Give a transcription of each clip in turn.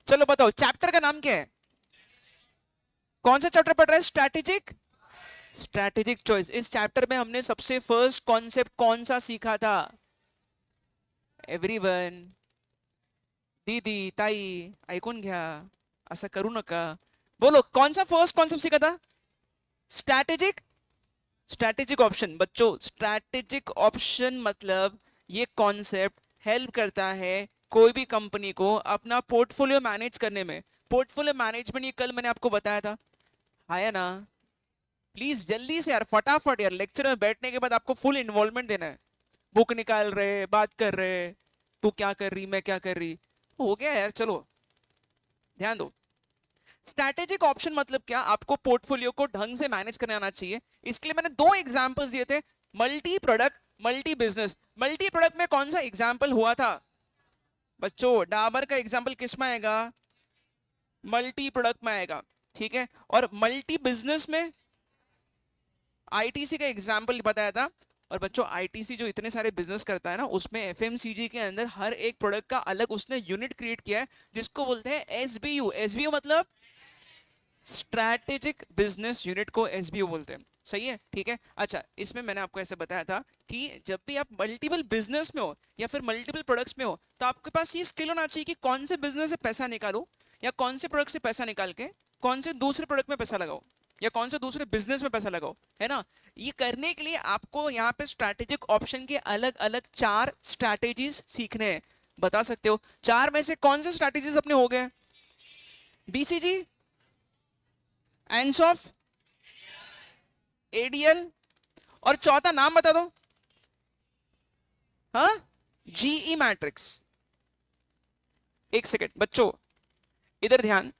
चलो बताओ चैप्टर का नाम क्या है? कौन सा चैप्टर पढ़ रहा है? Strategic, strategic choice. इस चैप्टर में हमने सबसे फर्स्ट कॉन्सेप्ट कौन सा सीखा था? एवरीवन, दीदी ताई, ऐकून घ्या, असं करू नका। बोलो कौन सा फर्स्ट कॉन्सेप्ट सीखा था? Strategic, strategic option. बच्चों स्ट्रैटेजिक ऑप्शन मतलब ये कॉन्सेप्ट हेल्प करता है कोई भी कंपनी को अपना पोर्टफोलियो मैनेज करने में। पोर्टफोलियो मैनेजमेंट ये कल मैंने आपको बताया था, आया ना? प्लीज जल्दी से यार, फटाफट यार, लेक्चर में बैठने के बाद आपको फुल इन्वॉल्वमेंट देना है। बुक निकाल रहे, बात कर रहे, तू क्या कर रही, मैं क्या कर रही, हो गया यार, चलो ध्यान दो। स्ट्रैटेजिक ऑप्शन मतलब क्या? आपको पोर्टफोलियो को ढंग से मैनेज करने आना चाहिए। इसके लिए मैंने दो एग्जांपल्स दिए थे, multi product, multi business. Multi product में कौन सा एग्जांपल हुआ था? बच्चों डाबर का एग्जांपल किस में आएगा? मल्टी प्रोडक्ट में आएगा, ठीक है। और मल्टी बिजनेस में आईटीसी का एग्जांपल बताया था। और बच्चों आईटीसी जो इतने सारे बिजनेस करता है ना, उसमें एफएमसीजी के अंदर हर एक प्रोडक्ट का अलग उसने यूनिट क्रिएट किया है, जिसको बोलते हैं एसबीयू। एसबीयू मतलब स्ट्रैटेजिक बिजनेस यूनिट को एसबीयू बोलते हैं। सही है, ठीक है। अच्छा, इसमें मैंने आपको ऐसे बताया था कि जब भी आप मल्टीपल बिजनेस में हो या फिर मल्टीपल प्रोडक्ट्स में हो, तो आपके पास ये स्किल होना चाहिए कि कौन से बिजनेस से पैसा निकालो, या कौन से प्रोडक्ट से पैसा निकाल के कौन से दूसरे प्रोडक्ट में पैसा लगाओ, या कौन से दूसरे बिजनेस में पैसा लगाओ, है ना। ये करने के लिए आपको यहाँ पे स्ट्रैटेजिक ऑप्शन के अलग अलग 4 स्ट्रैटेजीज सीखने हैं। बता सकते हो 4 में से कौन से स्ट्रैटेजीज अपने हो गए? बीसीजी, एंसॉफ, एडीएल, और चौथा नाम बता दो। हाँ, जीई मैट्रिक्स। एक सेकेंड बच्चों, इधर ध्यान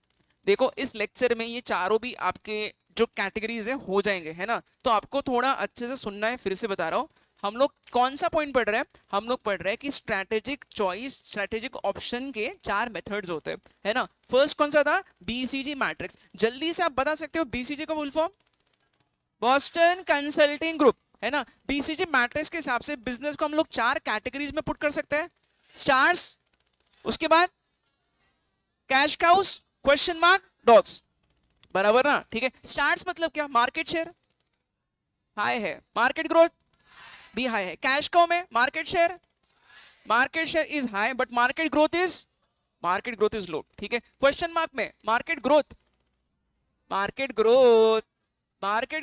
देखो। इस लेक्चर में ये चारों भी आपके जो कैटेगरीज है हो जाएंगे, है ना। तो आपको थोड़ा अच्छे से सुनना है, फिर से बता रहा हूं। हम लोग कौन सा पॉइंट पढ़ रहे हैं? हम लोग पढ़ रहे हैं कि स्ट्रैटेजिक चॉइस, स्ट्रैटेजिक ऑप्शन के 4 मेथड्स होते हैं, है ना। फर्स्ट कौन सा था? BCG matrix. जल्दी से आप बता सकते हो बीसीजी का full form? Boston consulting group, है ना। बीसीजी मैट्रिक्स के हिसाब से बिजनेस को हम लोग 4 कैटेगरीज में पुट कर सकते हैं। स्टार्स, उसके बाद cash cows, question mark, dogs. बराबर ना, ठीक है। स्टार्स मतलब क्या? मार्केट शेयर हाई है, मार्केट ग्रोथ भी हाई है। कैश काउ में market share is high but market growth is low, ठीक है। क्वेश्चन मार्क में market growth market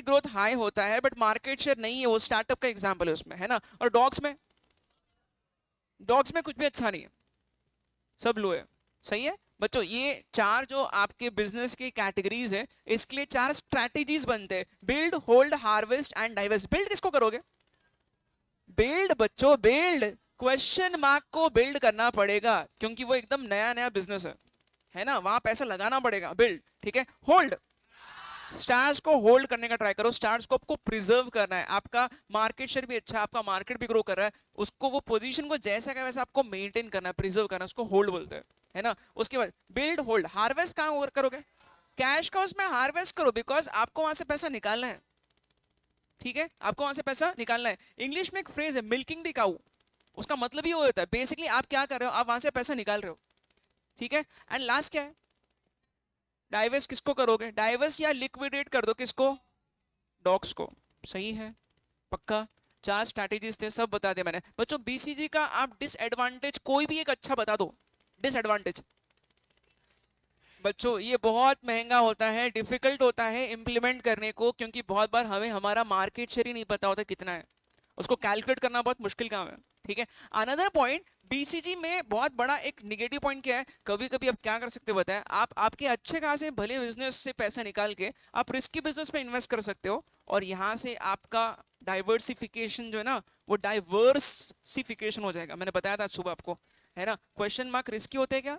growth high होता है बट मार्केट शेयर नहीं है, वो स्टार्टअप का एग्जांपल है उसमें, है ना। और डॉग्स में कुछ भी अच्छा नहीं है, सब लो है। सही है बच्चों, ये 4 जो आपके बिजनेस की कैटेगरीज है, इसके लिए 4 स्ट्रैटेजीज बनते हैं। Build, hold, harvest and divest. Build किसको करोगे? बिल्ड बच्चों, बिल्ड क्वेश्चन मार्क को बिल्ड करना पड़ेगा, क्योंकि वो एकदम नया नया बिजनेस है ना, वहां पैसा लगाना पड़ेगा। बिल्ड, ठीक है। होल्ड, स्टार्स को होल्ड करने का ट्राई करो। स्टार्स को आपको प्रिजर्व करना है। आपका मार्केट शेयर भी अच्छा है, आपका मार्केट भी ग्रो कर रहा है, उसको वो पोजीशन को जैसा का वैसा आपको मेंटेन करना है, प्रिजर्व करना है, उसको होल्ड बोलते हैं, है ना। उसके बाद बिल्ड, होल्ड, हार्वेस्ट कहाँ करोगे? कैश का उसमें हार्वेस्ट करो, बिकॉज आपको वहां से पैसा निकालना है, ठीक है। आपको वहां से पैसा निकालना है। इंग्लिश में एक फ्रेज है, मिल्किंग द काऊ। उसका मतलब ही वो होता है, बेसिकली आप क्या कर रहे हो? आप वहां से पैसा निकाल रहे हो, ठीक है। एंड लास्ट क्या है? डाइवेस्ट किसको करोगे? डाइवेस्ट या लिक्विडेट कर दो, किसको? डॉग्स को। सही है, पक्का। 4 स्ट्रैटेजीज थे, सब बता दिया मैंने। बच्चों बीसीजी का आप डिसएडवांटेज कोई भी एक अच्छा बता दो। डिसएडवांटेज बच्चों, ये बहुत महंगा होता है, डिफिकल्ट होता है इंप्लीमेंट करने को, क्योंकि बहुत बार हमें हमारा मार्केट शेयर ही नहीं पता होता कितना है, उसको कैलकुलेट करना बहुत मुश्किल काम है, ठीक है। अनदर पॉइंट, बीसीजी में बहुत बड़ा एक निगेटिव पॉइंट क्या है? कभी कभी आप क्या कर सकते हो बताएं? आप आपके अच्छे खासे भले बिजनेस से पैसा निकाल के आप रिस्की बिजनेस में इन्वेस्ट कर सकते हो, और यहां से आपका डाइवर्सिफिकेशन जो है ना, वो डाइवर्सिफिकेशन हो जाएगा। मैंने बताया था सुबह आपको, है ना। क्वेश्चन मार्क रिस्की होते हैं क्या?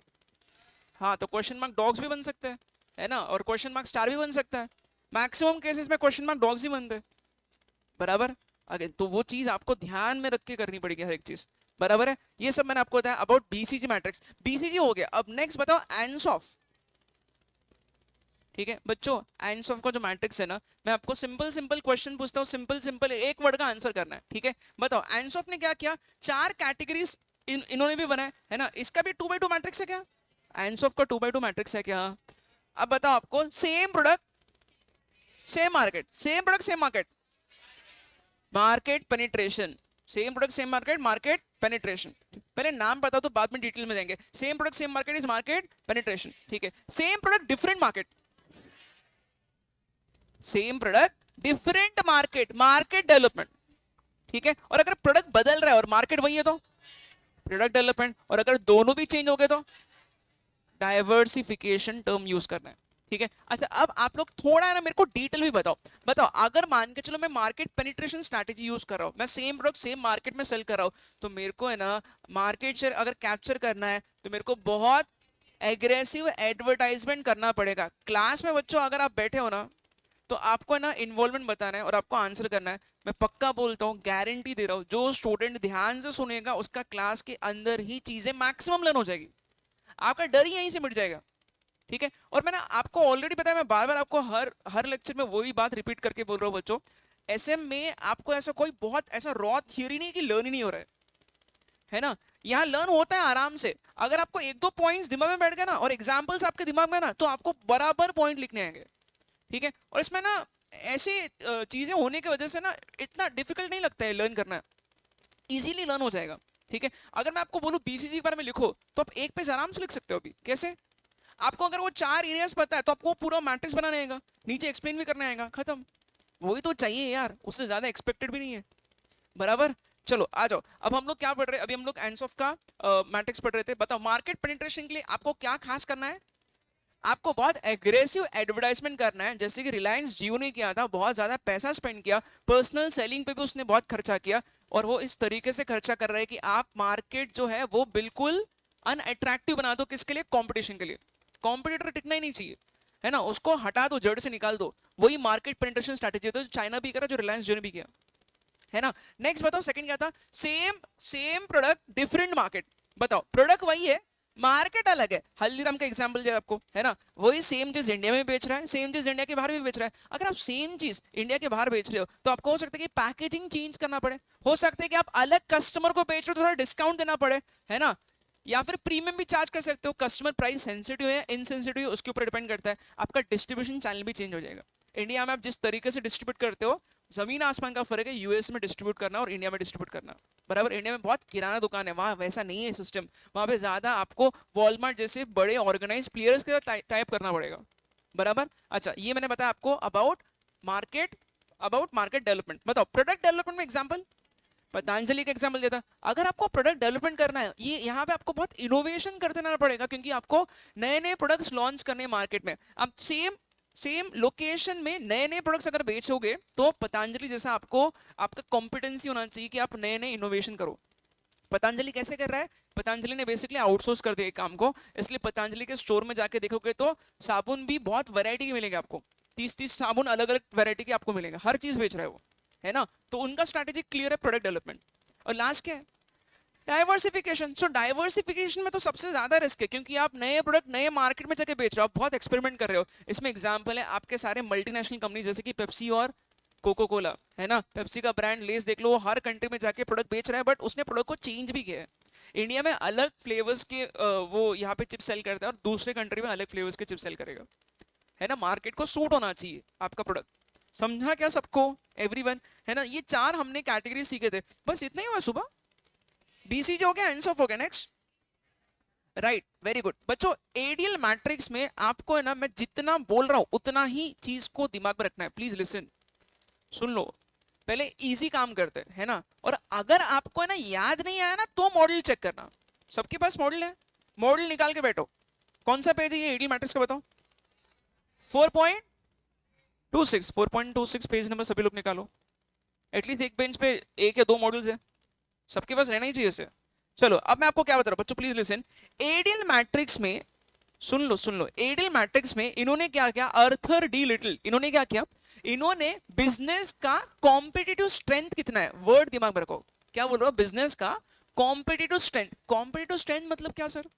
हाँ, तो क्वेश्चन मार्क डॉग्स भी बन सकते हैं, है ना, और क्वेश्चन मार्क स्टार भी बन सकता है। मैक्सिमम केसेस में क्वेश्चन मार्क डॉग्स ही बनते हैं, बराबर। अगर तो वो चीज आपको ध्यान में रख के करनी पड़ेगी, हर एक चीज, बराबर है। ये सब मैंने आपको बताया अबाउट बीसीजी मैट्रिक्स। बीसीजी हो गया, अब नेक्स्ट बताओ एंसॉफ, ठीक है बच्चों। एंसॉफ का जो मैट्रिक्स है ना, मैं आपको सिंपल सिंपल क्वेश्चन पूछता हूँ, सिंपल सिंपल एक वर्ड का आंसर करना है, ठीक है। बताओ एंसॉफ ने क्या किया? 4 कैटेगरीज इन्होंने भी बनाए, है ना। इसका भी 2 by 2 मैट्रिक्स है क्या? एंसॉफ का 2x2 मैट्रिक्स है क्या? अब बताओ आपको, same product same market, same product same market, market penetration, same product same market, market penetration. पहले नाम बता तो बाद में डिटेल में जाएंगे। Same product same market is market penetration, ठीक है। Same product different market, same product different market, market development, ठीक है। और अगर प्रोडक्ट बदल रहा है और मार्केट वही है तो प्रोडक्ट डेवलपमेंट, और अगर दोनों भी चेंज हो गए तो डाइवर्सिफिकेशन टर्म यूज करना है, ठीक है। अच्छा, अब आप लोग थोड़ा है ना मेरे को डिटेल भी बताओ। बताओ अगर मान के चलो मैं मार्केट पेनिट्रेशन स्ट्रैटेजी यूज कर रहा हूं, मैं सेम प्रोडक्ट सेम मार्केट में सेल कर रहा हूं, तो मेरे को है ना मार्केट शेयर अगर कैप्चर करना है तो मेरे को बहुत एग्रेसिव एडवर्टाइजमेंट करना पड़ेगा। क्लास में बच्चों अगर आप बैठे हो ना तो आपको है ना इन्वॉल्वमेंट बताना है और आपको आंसर करना है। मैं पक्का बोलता हूँ, गारंटी दे रहा हूँ, जो स्टूडेंट ध्यान से सुनेगा उसका क्लास के अंदर ही चीजें मैक्सिमम लर्न हो जाएगी, आपका डर ही यहीं से मिट जाएगा, ठीक है। और मैंने आपको ऑलरेडी पता है, मैं बार बार आपको हर हर लेक्चर में वही बात रिपीट करके बोल रहा हूँ बच्चों, एसएम में आपको ऐसा कोई बहुत ऐसा रॉ थियरी नहीं कि लर्न ही नहीं हो रहा है ना। यहाँ लर्न होता है आराम से। अगर आपको एक दो पॉइंट्स दिमाग में बैठ गए ना और एग्जाम्पल्स आपके दिमाग में ना, तो आपको बराबर पॉइंट लिखने आएंगे, ठीक है। और इसमें ना ऐसी चीजें होने की वजह से ना इतना डिफिकल्ट नहीं लगता है लर्न करना, इजीली लर्न हो जाएगा, ठीक है। अगर मैं आपको बोलूं बीसीजी के बारे में लिखो तो आप एक पेज आराम से लिख सकते हो। अभी कैसे? आपको अगर वो 4 एरियाज पता है तो आपको पूरा मैट्रिक्स बनाना आएगा, नीचे एक्सप्लेन भी करना आएगा, खत्म। वही तो चाहिए यार, उससे ज्यादा एक्सपेक्टेड भी नहीं है, बराबर। चलो आ जाओ, अब हम लोग क्या पढ़ रहे हैं? अभी हम लोग एंसॉफ का मैट्रिक्स पढ़ रहे थे। बताओ मार्केट पेनिट्रेशन के लिए आपको क्या खास करना है? आपको बहुत एग्रेसिव एडवर्टाइजमेंट करना है, जैसे कि रिलायंस जियो ने किया था, बहुत ज्यादा पैसा स्पेंड किया, पर्सनल सेलिंग पे भी उसने बहुत खर्चा किया, और वो इस तरीके से खर्चा कर रहा है कि आप मार्केट जो है वो बिल्कुल अनअट्रैक्टिव बना दो। किसके लिए? कंपटीशन के लिए। कॉम्पिटिटर टिकना ही नहीं चाहिए, है ना, उसको हटा दो, जड़ से निकाल दो। वही मार्केट पेनिट्रेशन स्ट्रैटेजी होता है, जो चाइना भी करा, जो रिलायंस जियो ने भी किया, है ना। नेक्स्ट बताओ, सेकंड क्या था? Same same product different market. बताओ प्रोडक्ट वही है, मार्केट अलग है। हल्दीराम का एग्जांपल दिया आपको, है ना, वही सेम चीज इंडिया में बेच रहा है, सेम चीज इंडिया के बाहर भी बेच रहा है। अगर आप सेम चीज इंडिया के बाहर बेच रहे हो तो आपको हो सकता है कि पैकेजिंग चेंज करना पड़े, हो सकता है कि आप अलग कस्टमर को बेच रहे हो, थोड़ा डिस्काउंट देना पड़े, है ना, या फिर प्रीमियम भी चार्ज कर सकते हो। कस्टमर प्राइस सेंसिटिव है इनसेंसिटिव है उसके ऊपर डिपेंड करता है। आपका डिस्ट्रीब्यूशन चैनल भी चेंज हो जाएगा। इंडिया में आप जिस तरीके से डिस्ट्रीब्यूट करते हो, जमीन आसमान का फर्क है यूएस में डिस्ट्रीब्यूट करना और इंडिया में डिस्ट्रीब्यूट करना, बराबर। इंडिया में बहुत किराना दुकान है, वहाँ वैसा नहीं है सिस्टम। वहाँ पे ज्यादा आपको वॉलमार्ट जैसे बड़े ऑर्गेनाइज प्लेयर्स के साथ टाइप करना पड़ेगा, बराबर। अच्छा, ये मैंने बताया आपको मार्केट अबाउट मार्केट डेवलपमेंट। बताओ प्रोडक्ट डेवलपमेंट में एग्जाम्पल, पतंजलि का एग्जांपल देता। अगर आपको प्रोडक्ट डेवलपमेंट करना है, ये यहाँ पे आपको बहुत इनोवेशन करते रहना पड़ेगा, क्योंकि आपको नए नए प्रोडक्ट्स लॉन्च करने मार्केट में। आप सेम सेम लोकेशन में नए नए प्रोडक्ट्स अगर बेचोगे तो पतंजलि जैसा आपको आपका कॉम्पिटेंसी होना चाहिए कि आप नए नए इनोवेशन करो। पतंजलि कैसे कर रहा है? पतंजलि ने बेसिकली आउटसोर्स कर दिया एक काम को, इसलिए पतंजलि के स्टोर में जाके देखोगे तो साबुन भी बहुत वैरायटी के मिलेंगे आपको, 30-30 साबुन अलग अलग वैरायटी के आपको मिलेंगे, हर चीज बेच रहा है वो, है ना। तो उनका स्ट्रैटेजी क्लियर है, प्रोडक्ट डेवलपमेंट। और लास्ट क्या है? डाइवर्सिफिकेशन। सो डाइवर्सिफिकेशन में तो सबसे ज्यादा रिस्क है, क्योंकि आप नए प्रोडक्ट नए मार्केट में जाके बेच रहे हो, आप बहुत एक्सपेरिमेंट कर रहे हो। इसमें एग्जांपल है आपके सारे मल्टीनेशनल कंपनी, जैसे कि पेप्सी और कोको कोला, है ना। पेप्सी का ब्रांड लेस देख लो, वो हर कंट्री में जाके प्रोडक्ट बेच रहा है, बट उसने प्रोडक्ट को चेंज भी किया है। इंडिया में अलग फ्लेवर्स के वो यहाँ पे चिप सेल करता है, और दूसरे कंट्री में अलग फ्लेवर्स के चिप सेल करेगा, है ना। मार्केट को सूट होना चाहिए आपका प्रोडक्ट। समझा क्या सबको? एवरीवन, है ना। ये 4 हमने कैटेगरी सीखे थे, बस इतना ही हुआ सुबह। बीसीजी हो गया, एंड्स ऑफ हो गया, नेक्स्ट। राइट, वेरी गुड बच्चों। एडीएल मैट्रिक्स में आपको है ना, मैं जितना बोल रहा हूं उतना ही चीज को दिमाग में रखना है। प्लीज लिसन, सुन लो। पहले इजी काम करते हैं, है ना। और अगर आपको है ना याद नहीं आया ना तो मॉडल चेक करना। सबके पास मॉडल है, मॉडल निकाल के बैठो। कौन सा पेज है ये एडीएल मैट्रिक्स का बताओ? 4.26, 4.26 पेज नंबर सभी लोग निकालो। एटलीस्ट एक बेंच पे एक या दो मॉडल्स है, सबके पास रहना ही चाहिए इसे। चलो अब मैं आपको क्या बता रहा हूं बच्चों, प्लीज लिसन। एडीएल मैट्रिक्स में सुन लो, एडीएल मैट्रिक्स में इन्होंने क्या किया? अर्थर डी लिटिल, इन्होंने क्या किया? इन्होंने बिजनेस का कॉम्पिटिटिव स्ट्रेंथ कितना है, वर्ड दिमाग में रखो। क्या बोल रहा हूं? बिजनेस का कॉम्पिटिटिव स्ट्रेंथ। कॉम्पिटिटिव स्ट्रेंथ मतलब क्या सर?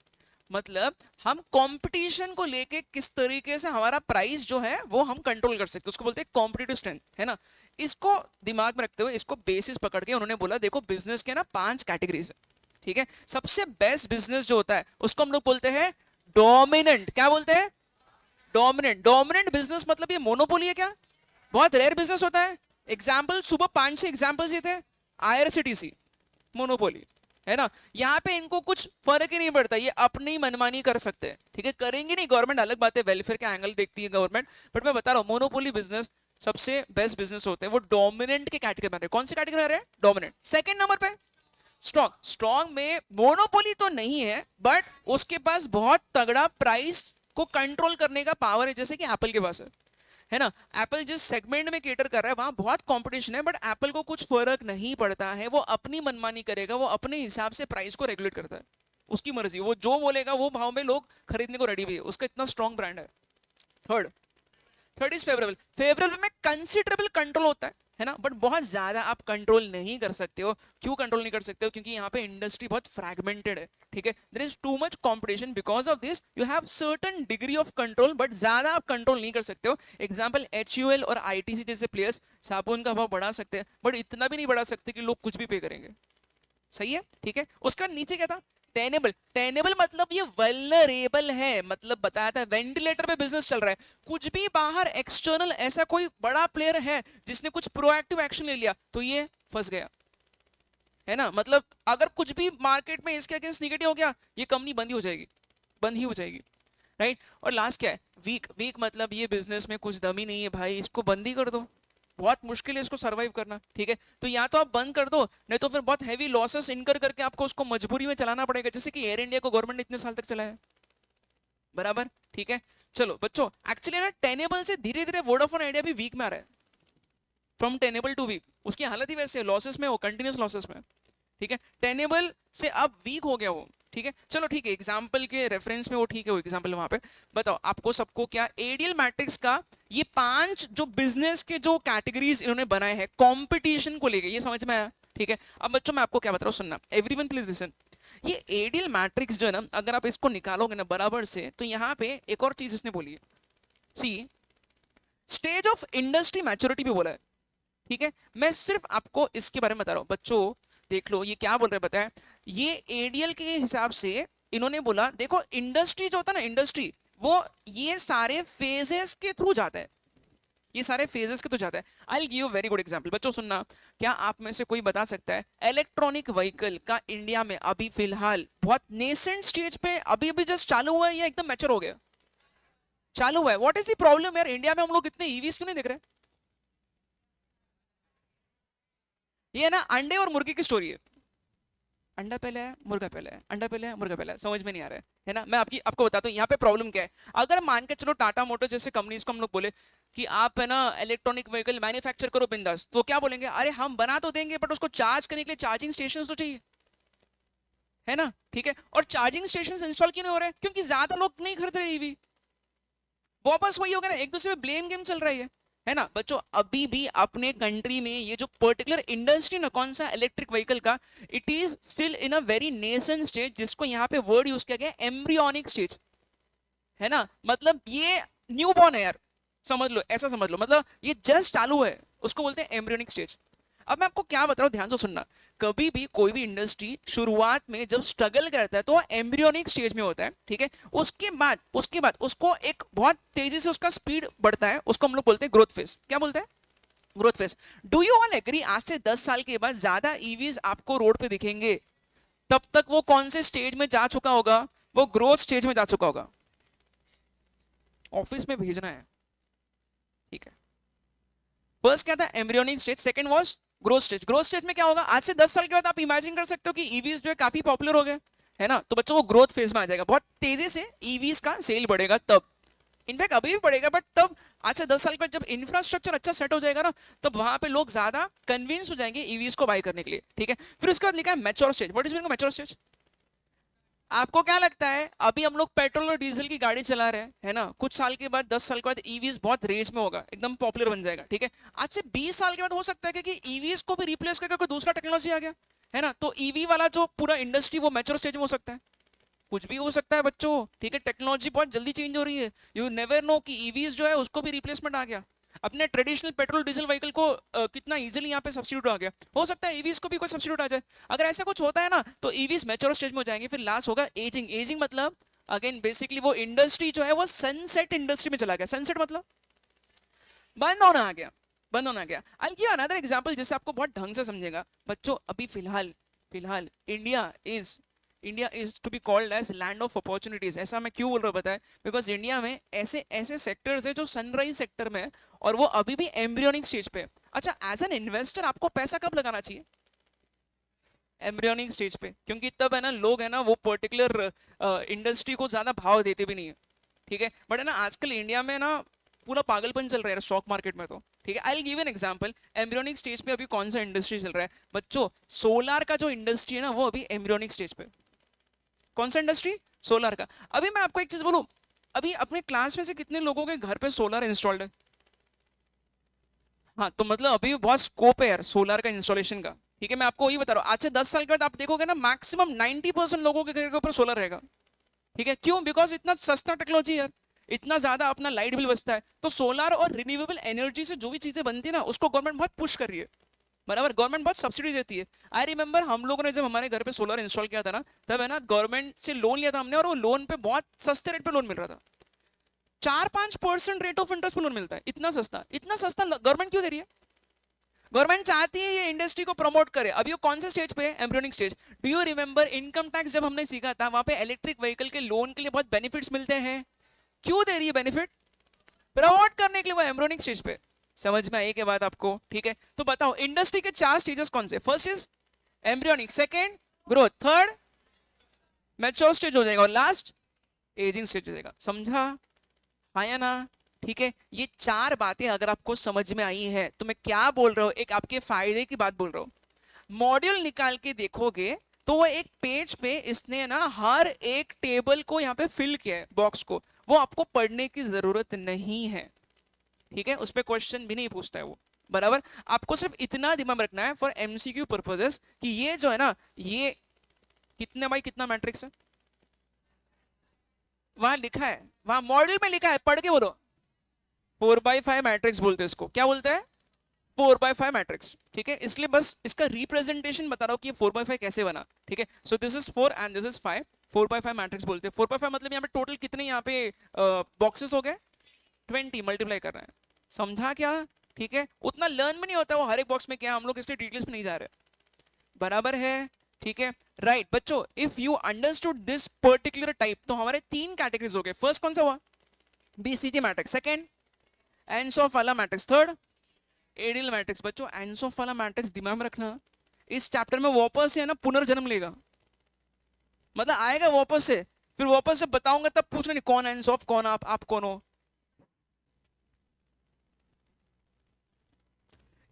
मतलब हम कंपटीशन को लेके किस तरीके से हमारा प्राइस जो है वो हम कंट्रोल कर सकते हैं, उसको बोलते हैं कॉम्पिटिटिव स्ट्रेंथ, है ना। इसको दिमाग में रखते हुए इसको बेसिस पकड़ के उन्होंने बोला देखो बिजनेस के ना 5 कैटेगरीज है, ठीक है। सबसे बेस्ट बिजनेस जो होता है उसको हम लोग बोलते हैं डोमिनेंट, क्या बोलते हैं? डोमिनेंट। डोमिनेंट बिजनेस मतलब ये मोनोपोली है क्या? बहुत रेयर बिजनेस होता है। एग्जाम्पल सुबह 5-6 एग्जाम्पल्स ये थे। आईआरसीटीसी मोनोपोली, है ना? यहाँ पे इनको कुछ फर्क ही नहीं पड़ता, ये अपनी मनमानी कर सकते हैं, ठीक है? करेंगे नहीं, गवर्नमेंट अलग बात है, वेलफेयर का एंगल देखती है गवर्नमेंट, बट मैं बता रहा हूँ मोनोपोली बिजनेस सबसे बेस्ट बिजनेस होते हैं, वो डोमिनेंट के कैटेगरी में आ रहे हैं। कौन सी कैटेगरी में आ रहे हैं? डोमिनेंट। सेकंड नंबर पे स्ट्रॉन्ग। स्ट्रॉन्ग में मोनोपोली तो नहीं है, बट उसके पास बहुत तगड़ा प्राइस को कंट्रोल करने का पावर है, जैसे कि एप्पल के पास है ना? एप्पल जिस सेगमेंट में केटर कर रहा है वहां बहुत कंपटीशन है, बट एप्पल को कुछ फर्क नहीं पड़ता है, वो अपनी मनमानी करेगा, वो अपने हिसाब से प्राइस को रेगुलेट करता है, उसकी मर्जी, वो जो बोलेगा वो भाव में लोग खरीदने को रेडी भी है, उसका इतना स्ट्रॉन्ग ब्रांड है। Third, third is favourable. Favourable में कंसिडरेबल कंट्रोल होता है ना? बट बहुत ज्यादा आप कंट्रोल नहीं कर सकते हो। क्यों कंट्रोल नहीं कर सकते हो? क्योंकि यहाँ पे इंडस्ट्री बहुत फ्रैगमेंटेड है, ठीक है? There is too much competition, because of this you have certain degree of control, but ज्यादा आप कंट्रोल नहीं कर सकते हो। एग्जाम्पल HUL और ITC जैसे प्लेयर्स साबुन का भाव बढ़ा सकते हैं, बट इतना भी नहीं बढ़ा सकते कि लोग कुछ भी पे करेंगे। सही है, ठीक है? उसका नीचे क्या था? टेनेबल। टेनेबल मतलब ये वल्नरेबल है, मतलब बताया था वेंटिलेटर पे बिजनेस चल रहा है, कुछ भी बाहर एक्सटर्नल ऐसा कोई बड़ा प्लेयर है जिसने कुछ प्रोएक्टिव एक्शन ले लिया तो ये फंस गया, है ना? मतलब अगर कुछ भी मार्केट में इसके अगेंस्ट निगेटिव हो गया, ये कंपनी बंद ही हो जाएगी, बंद ही हो जाएगी, राइट? और लास्ट क्या है? वीक। वीक मतलब ये बिजनेस में कुछ दम ही नहीं है भाई, इसको बंद ही कर दो, बहुत मुश्किल है इसको सरवाइव करना, ठीक है? तो या तो आप बंद कर दो, नहीं तो फिर बहुत हैवी लॉसेस इनकर करके आपको उसको मजबूरी में चलाना पड़ेगा, जैसे कि एयर इंडिया को गवर्नमेंट ने इतने साल तक चलाया, बराबर, ठीक है? चलो बच्चों, एक्चुअली ना टेनेबल से धीरे धीरे वोडाफोन आइडिया भी वीक में आ रहा है, फ्रॉम टेनेबल टू वीक। उसकी हालत ही वैसे लॉसेस में, वो कंटिन्यूस लॉसेस में, ठीक है? टेनेबल से अब वीक हो गया वो, ठीक है? चलो ठीक है, एग्जाम्पल के रेफरेंस में वो ठीक है, वो एग्जाम्पल वहां पे। बताओ आपको सबको क्या एडियल मैट्रिक्स का ये 5 जो बिजनेस के जो कैटेगरीज इन्होंने बनाए हैं कंपटीशन को लेके, ये समझ में आया? ठीक है, अब बच्चों मैं आपको क्या बता रहा हूँ, सुनना एवरीवन प्लीज लिसन। ये एडियल मैट्रिक्स जो है ना, अगर आप इसको निकालोगे ना बराबर से, तो यहाँ पे एक और चीज इसने बोली है, सी स्टेज ऑफ इंडस्ट्री मैच्योरिटी भी बोला है, ठीक है? मैं सिर्फ आपको इसके बारे में बता रहा हूँ बच्चों, देख लो ये क्या बोल रहे हैं बताए। ये एडीएल के हिसाब से इन्होंने बोला, देखो इंडस्ट्री जो होता है ना, इंडस्ट्री वो ये सारे फेजेस के थ्रू जाता है, ये सारे फेजेस के थ्रू जाता है। I give very good example, बच्चों सुनना। क्या आप में से कोई बता सकता है इलेक्ट्रॉनिक व्हीकल का इंडिया में अभी फिलहाल बहुत नेसेंट स्टेज पे, अभी अभी जस्ट चालू हुआ है या एकदम मैच्योर हो गया? चालू हुआ है। व्हाट इज द प्रॉब्लम यार, इंडिया में हम लोग इतने ईवीज क्यों नहीं देख रहे? ये ना अंडे और मुर्गी की स्टोरी है, अंडा पहले है मुर्गा पहले है, अंडा पहले है मुर्गा पहले है, समझ में नहीं आ रहा है ना? मैं आपको बताता हूँ यहाँ पे प्रॉब्लम क्या है। अगर मान के चलो टाटा मोटर्स जैसे कंपनीज को हम लोग बोले कि आप है ना इलेक्ट्रॉनिक व्हीकल मैन्युफैक्चर करो बिंदास, तो क्या बोलेंगे? अरे हम बना तो देंगे, बट उसको चार्ज करने के लिए चार्जिंग स्टेशन तो चाहिए, है ना? ठीक है, और चार्जिंग स्टेशन इंस्टॉल क्यों नहीं हो रहे? क्योंकि ज्यादा लोग नहीं खरीद रहे ईवी। वापस वही होगा ना, एक दूसरे पे ब्लेम गेम चल रही है ना? बच्चों अभी भी अपने कंट्री में ये जो पर्टिकुलर इंडस्ट्री ना, कौन सा इलेक्ट्रिक व्हीकल का, it is still in a very nascent stage, जिसको यहाँ पे वर्ड यूज किया गया एम्ब्रियोनिक स्टेज, है ना? मतलब ये न्यू बॉर्न है यार, समझ लो, ऐसा समझ लो, मतलब ये जस्ट चालू है, उसको बोलते हैं एम्ब्रियोनिक स्टेज। अब मैं आपको क्या बता रहा हूँ, ध्यान से सुनना। कभी भी कोई भी इंडस्ट्री शुरुआत में जब स्ट्रगल करता है तो एम्ब्रियोनिक स्टेज में होता है, ठीक है? उसके बाद उसको एक बहुत तेजी से उसका स्पीड बढ़ता है, उसको हम लोग बोलते हैं ग्रोथ फेज। क्या बोलते हैं? Growth phase. Do you all agree, आज से 10 साल के बाद ज्यादा ईवीज आपको रोड पे दिखेंगे, तब तक वो कौन से स्टेज में जा चुका होगा? वो ग्रोथ स्टेज में जा चुका होगा। ऑफिस में भेजना है, ठीक है? फर्स्ट क्या था? Embryonic stage. Second was growth stage. Growth stage में क्या होगा? आज से 10 साल के बाद आप इमेजिन कर सकते हो कि ईवीज जो है काफी पॉपुलर हो गए, है ना? तो बच्चों वो ग्रोथ फेज में आ जाएगा, बहुत तेजी से ईवीज का सेल बढ़ेगा तब। इनफैक्ट अभी भी बढ़ेगा, बट तब आज से 10 साल के बाद जब इंफ्रास्ट्रक्चर अच्छा सेट हो जाएगा ना, तब वहां पे लोग ज्यादा कन्विंस हो जाएंगे ईवीज को बाय करने के लिए, ठीक है? फिर उसके बाद लिखा है mature stage. What is meaning mature stage? आपको क्या लगता है, अभी हम लोग पेट्रोल और डीजल की गाड़ी चला रहे हैं, है ना? कुछ साल के बाद, 10 साल के बाद ईवीज बहुत रेंज में होगा, एकदम पॉपुलर बन जाएगा, ठीक है? आज से 20 साल के बाद हो सकता है कि ईवीज को भी रिप्लेस करके कोई दूसरा टेक्नोलॉजी आ गया, है ना? तो ईवी वाला जो पूरा इंडस्ट्री वो मैच्योर स्टेज में हो सकता है, कुछ भी हो सकता है बच्चों, ठीक है? टेक्नोलॉजी बहुत जल्दी चेंज हो रही है, यू नेवर नो कि ईवीज जो है उसको भी रिप्लेसमेंट आ गया, अपने ट्रेडिशनल पेट्रोल डीजल व्हीकल को कितना इजीली यहाँ पे सब्स्टिट्यूट आ गया। हो सकता है ईवीज को भी कोई सब्स्टिट्यूट आ जाए। अगर ऐसा कुछ होता है ना, तो ईवीज मैच्योर स्टेज में हो जाएंगे। फिर लास्ट होगा एजिंग। एजिंग मतलब अगेन बेसिकली वो इंडस्ट्री जो है वो सनसेट इंडस्ट्री में चला गया। सनसेट मतलब बंद होना आ गया, बंद होना आ गया। आई गिव अनदर एग्जांपल जिससे आपको बहुत ढंग से समझेगा बच्चों। अभी फिलहाल फिलहाल India is to be called as land of opportunities. ऐसा मैं क्यों बोल रहा हूँ पता है? बिकॉज इंडिया में ऐसे ऐसे सेक्टर्स है जो सनराइज सेक्टर में है और वो अभी भी एम्ब्रियोनिक स्टेज पे है। अच्छा, एज एन इन्वेस्टर आपको पैसा कब लगाना चाहिए? एम्ब्रियोनिक स्टेज पे, क्योंकि तब है ना लोग है ना वो पर्टिकुलर इंडस्ट्री को ज्यादा भाव देते भी नहीं है। ठीक है, बट है ना आजकल इंडिया में ना पूरा पागलपन चल रहा है स्टॉक मार्केट में तो। ठीक है, I will give an example. Embryonic stage पे अभी कौन सा इंडस्ट्री चल रहा है बच्चों? सोलार का जो इंडस्ट्री है ना वो अभी एम्ब्रियोनिक स्टेज पे। कौन सा इंडस्ट्री? सोलार का। अभी मैं आपको एक चीज बोलूं, अभी अपने क्लास में से कितने लोगों के घर पे सोलर इंस्टॉल्ड है? हाँ, तो मतलब अभी भी बहुत स्कोप है यार सोलर का इंस्टॉलेशन का। ठीक है, मैं आपको वही बता रहा हूँ, आज से 10 साल के बाद आप देखोगे ना मैक्सिमम 90% लोगों के घर के ऊपर सोलर रहेगा। ठीक है, क्यों? बिकॉज इतना सस्ता टेक्नोलॉजी है, इतना ज्यादा अपना लाइट बिल बचता है। तो सोलर और रिन्यूएबल एनर्जी से जो भी चीजें बनती है ना उसको गवर्नमेंट बहुत पुश कर रही है। बराबर, गवर्नमेंट बहुत सब्सिडी देती है। आई रिमेंबर हम लोगों ने जब हमारे घर पे सोलर इंस्टॉल किया था ना, तब है ना गवर्नमेंट से लोन लिया था हमने, और वो लोन पे बहुत सस्ते रेट पे लोन मिल रहा था। 4-5% रेट ऑफ इंटरेस्ट पे लोन मिलता है। इतना सस्ता, इतना सस्ता गवर्नमेंट क्यों दे रही है? गवर्नमेंट चाहती है ये इंडस्ट्री को प्रमोट करे। अभी वो कौन से स्टेज पे है? Embryonic stage. Do you remember income tax जब हमने सीखा था, वहां पे इलेक्ट्रिक व्हीकल के लोन के लिए बहुत बेनिफिट्स मिलते हैं। क्यों दे रही है बेनिफिट? प्रमोट करने के लिए। वो एम्ब्रियोनिक स्टेज पे। समझ में आई के बाद आपको? ठीक है, तो बताओ इंडस्ट्री के 4 स्टेजेस कौन से? First is embryonic, second growth, third mature stage हो जाएगा, और लास्ट एजिंग स्टेज हो जाएगा। समझा? आया ना? ठीक है, ये 4 बातें अगर आपको समझ में आई है तो मैं क्या बोल रहा हूं, एक आपके फायदे की बात बोल रहा हूं। मॉड्यूल निकाल के देखोगे तो वो एक पेज पे इसने ना हर एक टेबल को यहाँ पे फिल किया है, बॉक्स को। वो आपको पढ़ने की जरूरत नहीं है। ठीक है, उस पर क्वेश्चन भी नहीं पूछता है वो। बराबर, आपको सिर्फ इतना दिमाग रखना है फॉर एमसीक्यू पर्पजेस कि ये जो है ना, ये कितने बाई कितना मैट्रिक्स है वहां लिखा है, वहां मॉडल में लिखा है, पढ़ के बोलो। 4x5 मैट्रिक्स बोलते हैं इसको। क्या बोलते हैं? 4x5 matrix. ठीक है, इसलिए बस इसका रिप्रेजेंटेशन बता रहा हूँ कि ये 4x5 कैसे बना। ठीक है, so this is 4 and this is 5। 4x5 matrix बोलते हैं। 4x5 मतलब यहाँ पे टोटल कितने यहाँ पे बॉक्सेस हो गए? 20 मल्टीप्लाई कर रहे हैं। समझा क्या? ठीक है, उतना लर्न में नहीं होता वो हर एक बॉक्स में क्या, हम लोग इसलिए डिटेल्स में नहीं जा रहे। बराबर है? ठीक है, राइट बच्चों। If you understood this particular type, तो हमारे 3 कैटेगरीज हो गए। फर्स्ट कौन सा हुआ? BCG matrix. सेकंड एंसॉफ वाला मैट्रिक्स। Third एडियल matrix. बच्चों एंसॉफ वाला मैट्रिक्स दिमाग में रखना, इस चैप्टर में वापस से है ना पुनर्जन्म लेगा। मतलब आएगा वापस से, फिर वापस से बताऊंगा तब पूछना नहीं कौन एंसॉफ, कौन आप कौन हो।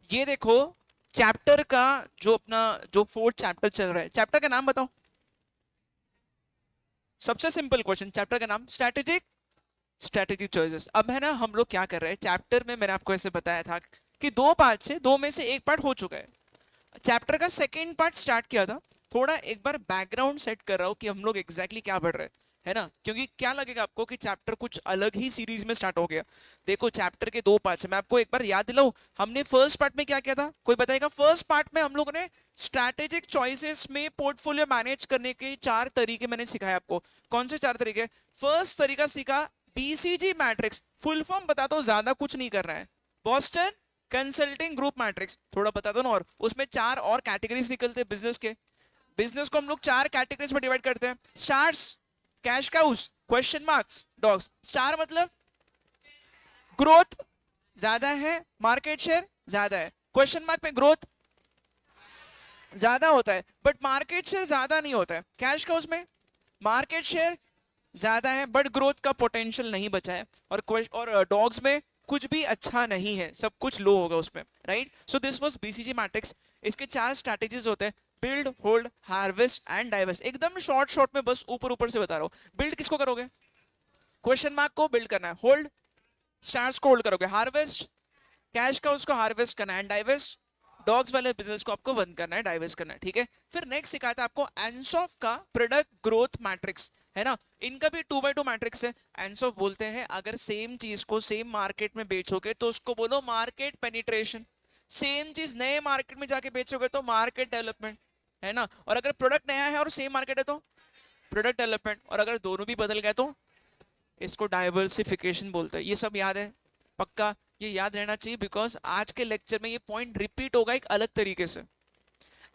ये देखो चैप्टर का जो अपना जो 4th चैप्टर चल रहा है, चैप्टर का नाम बताओ। सबसे सिंपल क्वेश्चन, चैप्टर का नाम स्ट्रेटेजिक चॉइसेस। अब है ना हम लोग क्या कर रहे हैं चैप्टर में, मैंने आपको ऐसे बताया था कि 2 पार्ट से 2 में से एक पार्ट हो चुका है। चैप्टर का सेकेंड पार्ट स्टार्ट किया था। थोड़ा एक बार बैकग्राउंड सेट कर रहा हूँ कि हम लोग एग्जैक्टली क्या पढ़ रहे हैं, है ना? क्योंकि क्या लगेगा आपको कि चैप्टर कुछ अलग ही सीरीज में स्टार्ट हो गया। देखो चैप्टर के 2 पार्ट्स हैं, मैं आपको एक बार याद दिलाऊं। हमने फर्स्ट पार्ट में क्या किया था, कोई बताएगा? फर्स्ट पार्ट में हम लोगों ने स्ट्रैटेजिक चॉइसेस में पोर्टफोलियो मैनेज करने के 4 तरीके मैंने सिखाया आपको। कौन से 4 तरीके? फर्स्ट तरीका सीखा बीसीजी मैट्रिक्स। फुल फॉर्म बता दो, ज्यादा कुछ नहीं कर रहा है। बॉस्टन कंसल्टिंग ग्रुप मैट्रिक्स, थोड़ा बता दो ना। और उसमें 4 और कैटेगरीज निकलते हैं बिजनेस के। बिजनेस को हम लोग 4 कैटेगरीज में डिवाइड करते हैं। Stars, cash cows, question marks, dogs. Star मतलब ग्रोथ ज्यादा है, मार्केट शेयर ज्यादा है। क्वेश्चन मार्क में ग्रोथ ज्यादा होता है बट मार्केट शेयर ज्यादा नहीं होता है। कैश काउस में मार्केट शेयर ज्यादा है बट ग्रोथ का पोटेंशियल नहीं बचा है। और डॉग्स में कुछ भी अच्छा नहीं है, सब कुछ लो होगा उसमें। Right, so this was BCG matrix. इसके 4 स्ट्रैटेजीज होते हैं, build, hold, harvest and divest. एकदम शॉर्ट शॉर्ट में बस ऊपर ऊपर से बता रहा हूँ। बिल्ड किसको करोगे? क्वेश्चन मार्क को बिल्ड करना है। होल्ड, स्टार्स को होल्ड करोगे। हार्वेस्ट, कैश का उसको हार्वेस्ट करना है। एंड डाइवेस्ट, डॉग्स वाले बिजनेस को आपको बंद करना है, डाइवेस्ट करना है। ठीक है, फिर नेक्स्ट सिखाया था आपको एंसॉफ का प्रोडक्ट ग्रोथ मैट्रिक्स, है ना? इनका भी 2x2 मैट्रिक्स है। एंसॉफ बोलते हैं अगर सेम चीज को सेम मार्केट में बेचोगे तो उसको बोलो मार्केट पेनिट्रेशन। सेम चीज नए मार्केट में जाके बेचोगे तो मार्केट डेवलपमेंट, है ना? और अगर प्रोडक्ट नया है और सेम मार्केट है तो प्रोडक्ट डेवलपमेंट, और अगर दोनों भी बदल गए तो इसको डाइवर्सिफिकेशन बोलते हैं। ये सब याद है पक्का, ये याद रहना चाहिए, बिकॉज आज के लेक्चर में ये पॉइंट रिपीट होगा एक अलग तरीके से।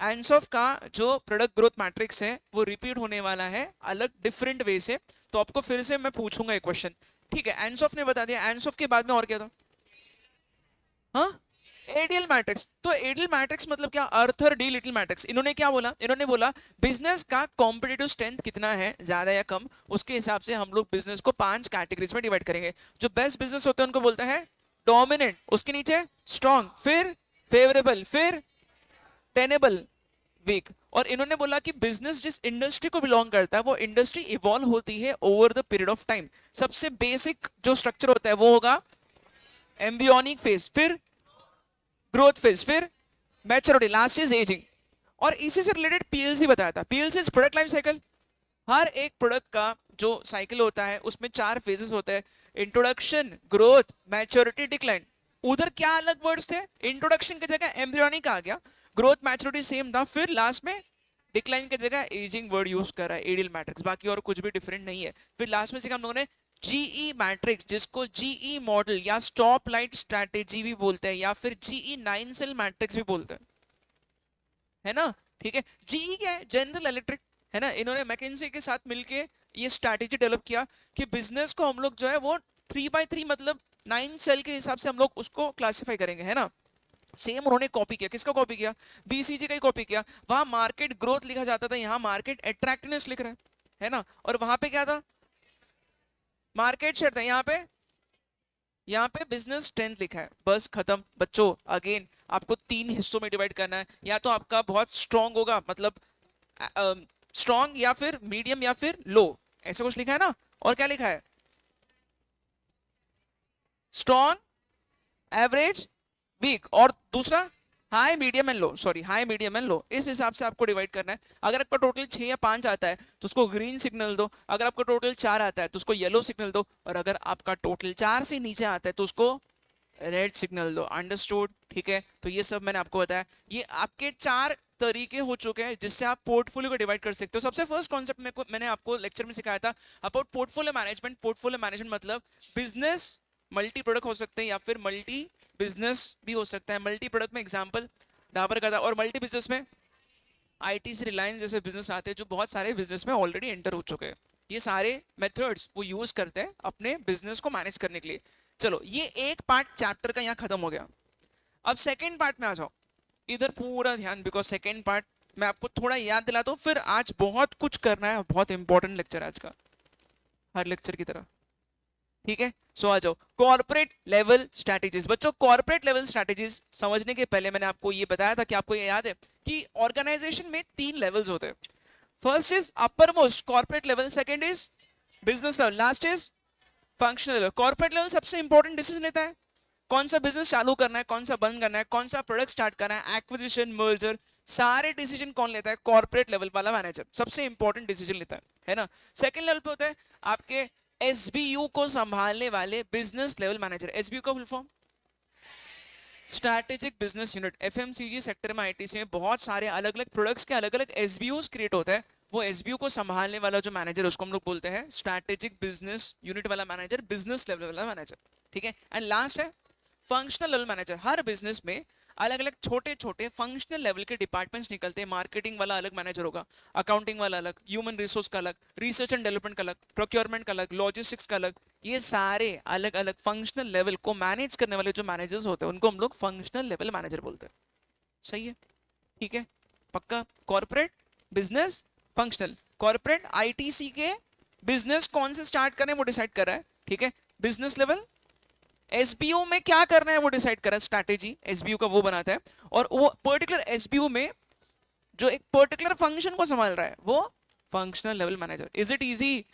एंसॉफ का जो प्रोडक्ट ग्रोथ मैट्रिक्स है वो रिपीट होने वाला है अलग डिफरेंट वे से, तो आपको फिर से मैं पूछूंगा एक क्वेश्चन, ठीक है? एंसॉफ ने बता दिया, एंसॉफ के बाद में और क्या था? हाँ, एडियल मैट्रिक्स। तो एडियल मैट्रिक्स मतलब क्या? अर्थर डी लिटिल मैट्रिक्स। इन्होंने क्या बोला? इन्होंने बोला बिजनेस का कॉम्पिटिटिव स्ट्रेंथ कितना है, ज्यादा या कम, उसके हिसाब से हम लोग बिजनेस को 5 कैटेगरीज में डिवाइड करेंगे। जो बेस्ट बिजनेस होते हैं उनको बोलते हैं डोमिनेंट, उसके नीचे स्ट्रॉन्ग, फिर फेवरेबल, फिर टेनेबल, वीक। और इन्होंने बोला कि बिजनेस जिस इंडस्ट्री को बिलोंग करता है वो इंडस्ट्री इवॉल्व होती है over the period of time. सबसे बेसिक जो स्ट्रक्चर होता है वो होगा एम्ब्रियोनिक फेज, फिर ग्रोथ फेज, फिर मैच्योरिटी, लास्ट इज एजिंग। और इसी से रिलेटेड पीएलसी बताया था। PLC is product life cycle. हर एक प्रोडक्ट का जो साइकिल होता है उसमें 4 फेजेस होते हैं, इंट्रोडक्शन, ग्रोथ, मैच्योरिटी, डिक्लाइन। उधर क्या अलग वर्ड्स थे? इंट्रोडक्शन की जगह एम्ब्रियोनिक आ गया, ग्रोथ मैच्योरिटी सेम था, फिर लास्ट में डिक्लाइन की जगह एजिंग वर्ड यूज करा है, एडियल मैट्रिक्स। बाकी और कुछ भी डिफरेंट नहीं है। फिर लास्ट में सीखा हम लोगों ने जीई मैट्रिक्स, जिसको जीई मॉडल या स्टॉप लाइट स्ट्रैटेजी भी बोलते हैं, या फिर जीई 9 सेल मैट्रिक्स भी बोलते हैं, है ना? ठीक है, जीई क्या है? जनरल इलेक्ट्रिक, है ना? इन्होंने मैकिन्सी के साथ मिलके ये स्ट्रैटेजी डेवलप किया कि बिजनेस को हम लोग जो है वो 3x3 मतलब 9 सेल के हिसाब से हम लोग उसको क्लासिफाई करेंगे, है ना? सेम उन्होंने कॉपी किया। किसका कॉपी किया? बीसीजी का ही कॉपी किया। वहां मार्केट ग्रोथ लिखा जाता था, यहाँ मार्केट अट्रैक्टिवनेस लिख रहे हैं, है ना? और वहां पे क्या था? मार्केट शेयर था। यहाँ पे बिजनेस स्ट्रेंथ लिखा है, बस खत्म बच्चों। अगेन आपको 3 हिस्सों में डिवाइड करना है, या तो आपका बहुत स्ट्रॉन्ग होगा, मतलब स्ट्रॉन्ग, या फिर मीडियम, या फिर लो, ऐसा कुछ लिखा है ना? और क्या लिखा है? स्ट्रॉन्ग, एवरेज, वीक, और दूसरा high, medium and low. Sorry, high, medium and low. इस हिसाब से आपको डिवाइड करना है। अगर आपका टोटल 6 या 5 आता है तो उसको ग्रीन सिग्नल दो, अगर आपका टोटल 4 आता है तो उसको येलो सिग्नल दो, और अगर आपका टोटल 4 से नीचे आता है तो उसको रेड सिग्नल दो। अंडरस्टूड? ठीक है, तो ये सब मैंने आपको बताया। ये आपके 4 तरीके हो चुके हैं जिससे आप पोर्टफोलियो को डिवाइड कर सकते हो। सबसे फर्स्ट कॉन्सेप्ट मैंने आपको लेक्चर में सिखाया था about portfolio management. Portfolio management मतलब बिजनेस मल्टी प्रोडक्ट हो सकते हैं या फिर मल्टी बिजनेस भी हो सकता है। मल्टी प्रोडक्ट में एग्जांपल डाबर का था, और मल्टी बिजनेस में आईटी से रिलायंस जैसे बिजनेस आते हैं जो बहुत सारे बिजनेस में ऑलरेडी एंटर हो चुके हैं। ये सारे मेथड्स वो यूज करते हैं अपने बिजनेस को मैनेज करने के लिए। चलो, ये एक पार्ट चैप्टर का यहाँ खत्म हो गया। अब सेकेंड पार्ट में आ जाओ, इधर पूरा ध्यान, बिकॉज सेकेंड पार्ट मैं आपको थोड़ा याद दिलाता हूँ, फिर आज बहुत कुछ करना है, बहुत इंपॉर्टेंट लेक्चर आज का, हर लेक्चर की तरह। ठीक है, सो आ जाओ कॉर्पोरेट लेवल स्ट्रैटेजीज। बच्चों, कॉर्पोरेट लेवल स्ट्रैटेजीज समझने के पहले मैंने आपको ये बताया था कि आपको ये याद है कि ऑर्गेनाइजेशन में 3 लेवल्स होते हैं। First is upper most corporate level, second is business level, last is functional level. Corporate level सबसे इंपॉर्टेंट डिसीजन लेता है, कौन सा बिजनेस चालू करना है, कौन सा बंद करना है, कौन सा प्रोडक्ट स्टार्ट करना है, एक्विजिशन, मर्जर, सारे डिसीजन कौन लेता है? कॉर्पोरेट लेवल वाला मैनेजर सबसे इंपॉर्टेंट डिसीजन लेता है ना? सेकंड लेवल पे होता है आपके एसबीयू को संभालने वाले बिजनेस लेवल मैनेजर। एसबीयू का full form strategic business unit. FMCG sector में, आईटीसी में बहुत सारे अलग अलग प्रोडक्ट्स के अलग अलग एसबीयूज क्रिएट होता है। वो एसबीयू को संभालने वाला जो मैनेजर, उसको हम लोग बोलते हैं स्ट्रैटेजिक बिजनेस यूनिट वाला मैनेजर, बिजनेस लेवल वाला मैनेजर। ठीक है, एंड लास्ट है फंक्शनल लेवल मैनेजर। हर बिजनेस में अलग अलग छोटे छोटे फंक्शनल लेवल के डिपार्टमेंट्स निकलते हैं। मार्केटिंग वाला अलग मैनेजर होगा, अकाउंटिंग वाला अलग, ह्यूमन रिसोर्स का अलग, रिसर्च एंड डेवलपमेंट का अलग, प्रोक्योरमेंट का अलग, लॉजिस्टिक्स का अलग। ये सारे अलग अलग फंक्शनल लेवल को मैनेज करने वाले जो मैनेजर्स होते हैं उनको हम लोग फंक्शनल लेवल मैनेजर बोलते हैं। सही है? ठीक है, पक्का? Corporate, business, functional. Corporate ITC के बिजनेस कौन से स्टार्ट करें वो डिसाइड कर रहा है, ठीक है? बिजनेस लेवल एसबीयू में क्या करना है वो डिसाइड कर रहा है, स्ट्रैटेजी एसबीयू का वो बनाता है। और वो पर्टिकुलर एसबीयू में जो एक पर्टिकुलर फंक्शन को संभाल रहा है वो functional level manager. Is it easy?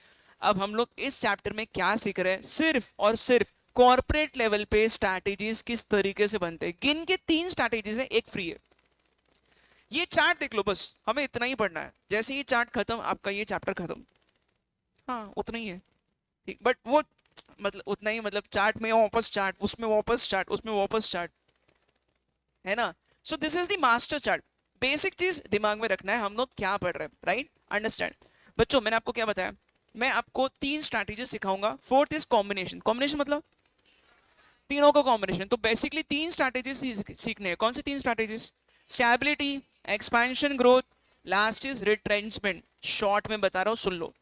अब हम लोग इस चैप्टर में क्या सीख रहे हैं? सिर्फ और सिर्फ कॉर्पोरेट लेवल पे स्ट्रैटेजीज किस तरीके से बनते हैं। गिन के 3 स्ट्रैटेजीज है, एक फ्री है। ये चार्ट देख लो, बस हमें इतना ही पढ़ना है। जैसे ये चार्ट खत्म, आपका ये चैप्टर खत्म। हाँ, उतना ही है, ठीक। बट वो मतलब उतना ही, मतलब चार्ट में वापस चार्ट, उसमें वापस चार्ट, उसमें वापस चार्ट, है ना? So this is the master chart. Basic चीज दिमाग में रखना है हम लोग क्या पढ़ रहे हैं, राइट? अंडरस्टैंड? बच्चों मैंने आपको क्या बताया, मैं आपको 3 स्ट्रैटेजी सिखाऊंगा। Fourth is combination. कॉम्बिनेशन मतलब तीनों का कॉम्बिनेशन। तो बेसिकली 3 स्ट्रैटेजीज सीखने हैं। कौन सी 3 strategies? Stability, expansion, growth, last is retrenchment. Short में बता रहा हूं, सुन लो।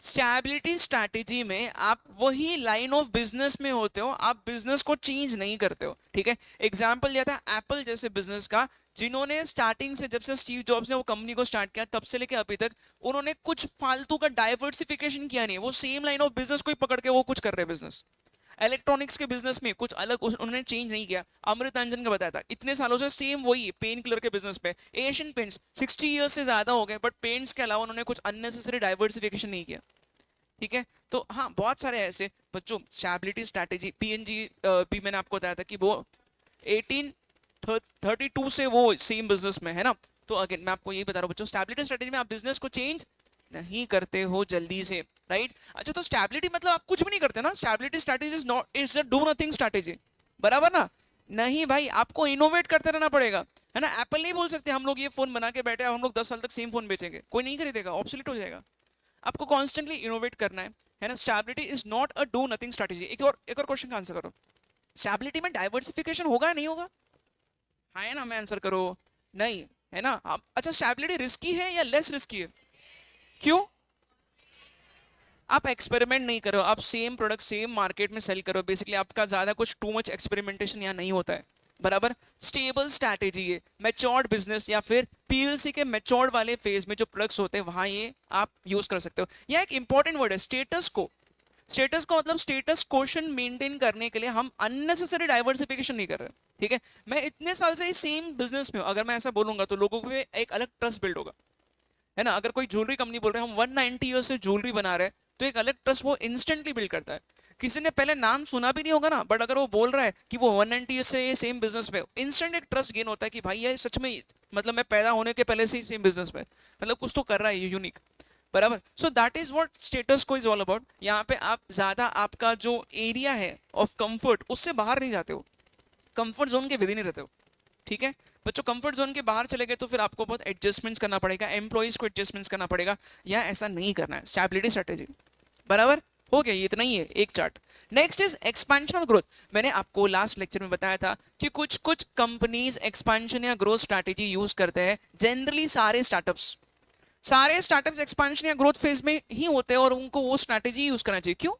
स्टैबिलिटी स्ट्रैटेजी में आप वही लाइन ऑफ बिजनेस में होते हो, आप बिजनेस को चेंज नहीं करते हो, ठीक है। एग्जांपल दिया था एप्पल जैसे बिजनेस का, जिन्होंने स्टार्टिंग से, जब से स्टीव जॉब्स ने वो कंपनी को स्टार्ट किया तब से लेके अभी तक उन्होंने कुछ फालतू का डाइवर्सिफिकेशन किया नहीं है। वो सेम लाइन ऑफ बिजनेस को ही पकड़ के वो कुछ कर रहे हैं बिजनेस। इलेक्ट्रॉनिक्स के बिजनेस में कुछ अलग उन्होंने चेंज नहीं किया। अमृत अंजन का बताया था, इतने सालों से सेम वही पेन किलर के बिजनेस पे। एशियन पेंट्स 60 ईयर्स से ज्यादा हो गए, बट पेंट्स के अलावा उन्होंने कुछ अननेसेसरी डाइवर्सिफिकेशन नहीं किया, ठीक है। तो हाँ, बहुत सारे ऐसे बच्चों स्टैबिलिटी स्ट्रैटेजी, पीएनजी भी मैंने आपको बताया था कि वो 1832 से वो सेम बिजनेस में है ना। तो अगेन मैं आपको यही बता रहा हूँ बच्चों, स्टैबिलिटी स्ट्रैटेजी में आप बिजनेस को चेंज नहीं करते हो जल्दी से, राइट। अच्छा, तो स्टैबिलिटी मतलब आप कुछ भी नहीं करते ना। Stability strategy is not, is a do nothing strategy, बराबर ना? नहीं भाई, आपको इनोवेट करते रहना पड़ेगा, है ना। एप्पल नहीं बोल सकते हम लोग ये फोन बना के बैठे, हम लोग 10 साल तक सेम फोन बेचेंगे, कोई नहीं खरीदेगा, ऑब्सोलीट हो जाएगा। आपको कॉन्स्टेंटली इनोवेट करना है ना। Stability is not a do nothing strategy. एक और क्वेश्चन का आंसर करो, स्टैबिलिटी में डाइवर्सिफिकेशन होगा या नहीं होगा? हाँ है ना, मैं आंसर करो। नहीं, है ना। अच्छा, स्टैबिलिटी रिस्की है या लेस रिस्की है? क्यों? आप एक्सपेरिमेंट नहीं करो, आप सेम प्रोडक्ट सेम मार्केट में सेल करो। बेसिकली आपका ज्यादा कुछ टू मच एक्सपेरिमेंटेशन यहाँ नहीं होता है, बराबर। स्टेबल स्ट्रैटेजी है। मैच्योर्ड बिजनेस या फिर पीएलसी के मैच्योर्ड वाले फेज में जो प्रोडक्ट्स होते हैं वहां ये आप यूज कर सकते हो। यह एक इंपॉर्टेंट वर्ड है, स्टेटस को। स्टेटस को मतलब स्टेटस क्वेश्चन मेंटेन करने के लिए हम अननेसेसरी डाइवर्सिफिकेशन नहीं कर रहे, ठीक है। मैं इतने साल से सेम बिजनेस में हूं, अगर मैं ऐसा बोलूंगा तो लोगों को एक अलग ट्रस्ट बिल्ड होगा, है ना। अगर कोई ज्वेलरी कंपनी बोल रहे हैं हम 190 ईयर्स से ज्वेलरी बना रहे हैं, तो एक अलग ट्रस्ट वो इंस्टेंटली बिल्ड करता है। किसी ने पहले नाम सुना भी नहीं होगा ना, बट अगर वो बोल रहा है कि वो 190 ईयर्स से ये सेम बिजनेस में, इंस्टेंट एक ट्रस्ट गेन होता है कि भाई ये सच में, मतलब मैं पैदा होने के पहले से ही सेम बिजनेस में, मतलब कुछ तो कर रहा है ये यूनिक, बराबर। So that is what status को इज ऑल अबाउट। यहाँ पे आप ज्यादा आपका जो एरिया है ऑफ कंफर्ट उससे बाहर नहीं जाते हो, कंफर्ट जोन के विद ही नहीं रहते हो, ठीक है। बच्चों कंफर्ट जोन के बाहर चले गए तो फिर आपको बहुत एडजस्टमेंट्स करना पड़ेगा, एम्प्लॉइज को एडजस्टमेंट्स करना पड़ेगा, या ऐसा नहीं करना है। स्टैबिलिटी स्ट्रेटेजी, बराबर हो गया, ये इतना ही है एक चार्ट। नेक्स्ट इज एक्सपेंशन और ग्रोथ। मैंने आपको लास्ट लेक्चर में बताया था कि कुछ कुछ कंपनीज एक्सपेंशन या ग्रोथ स्ट्रैटेजी यूज करते हैं। जनरली सारे स्टार्टअप्स एक्सपेंशन या ग्रोथ फेज में ही होते हैं और उनको वो स्ट्रैटेजी यूज करना चाहिए। क्यों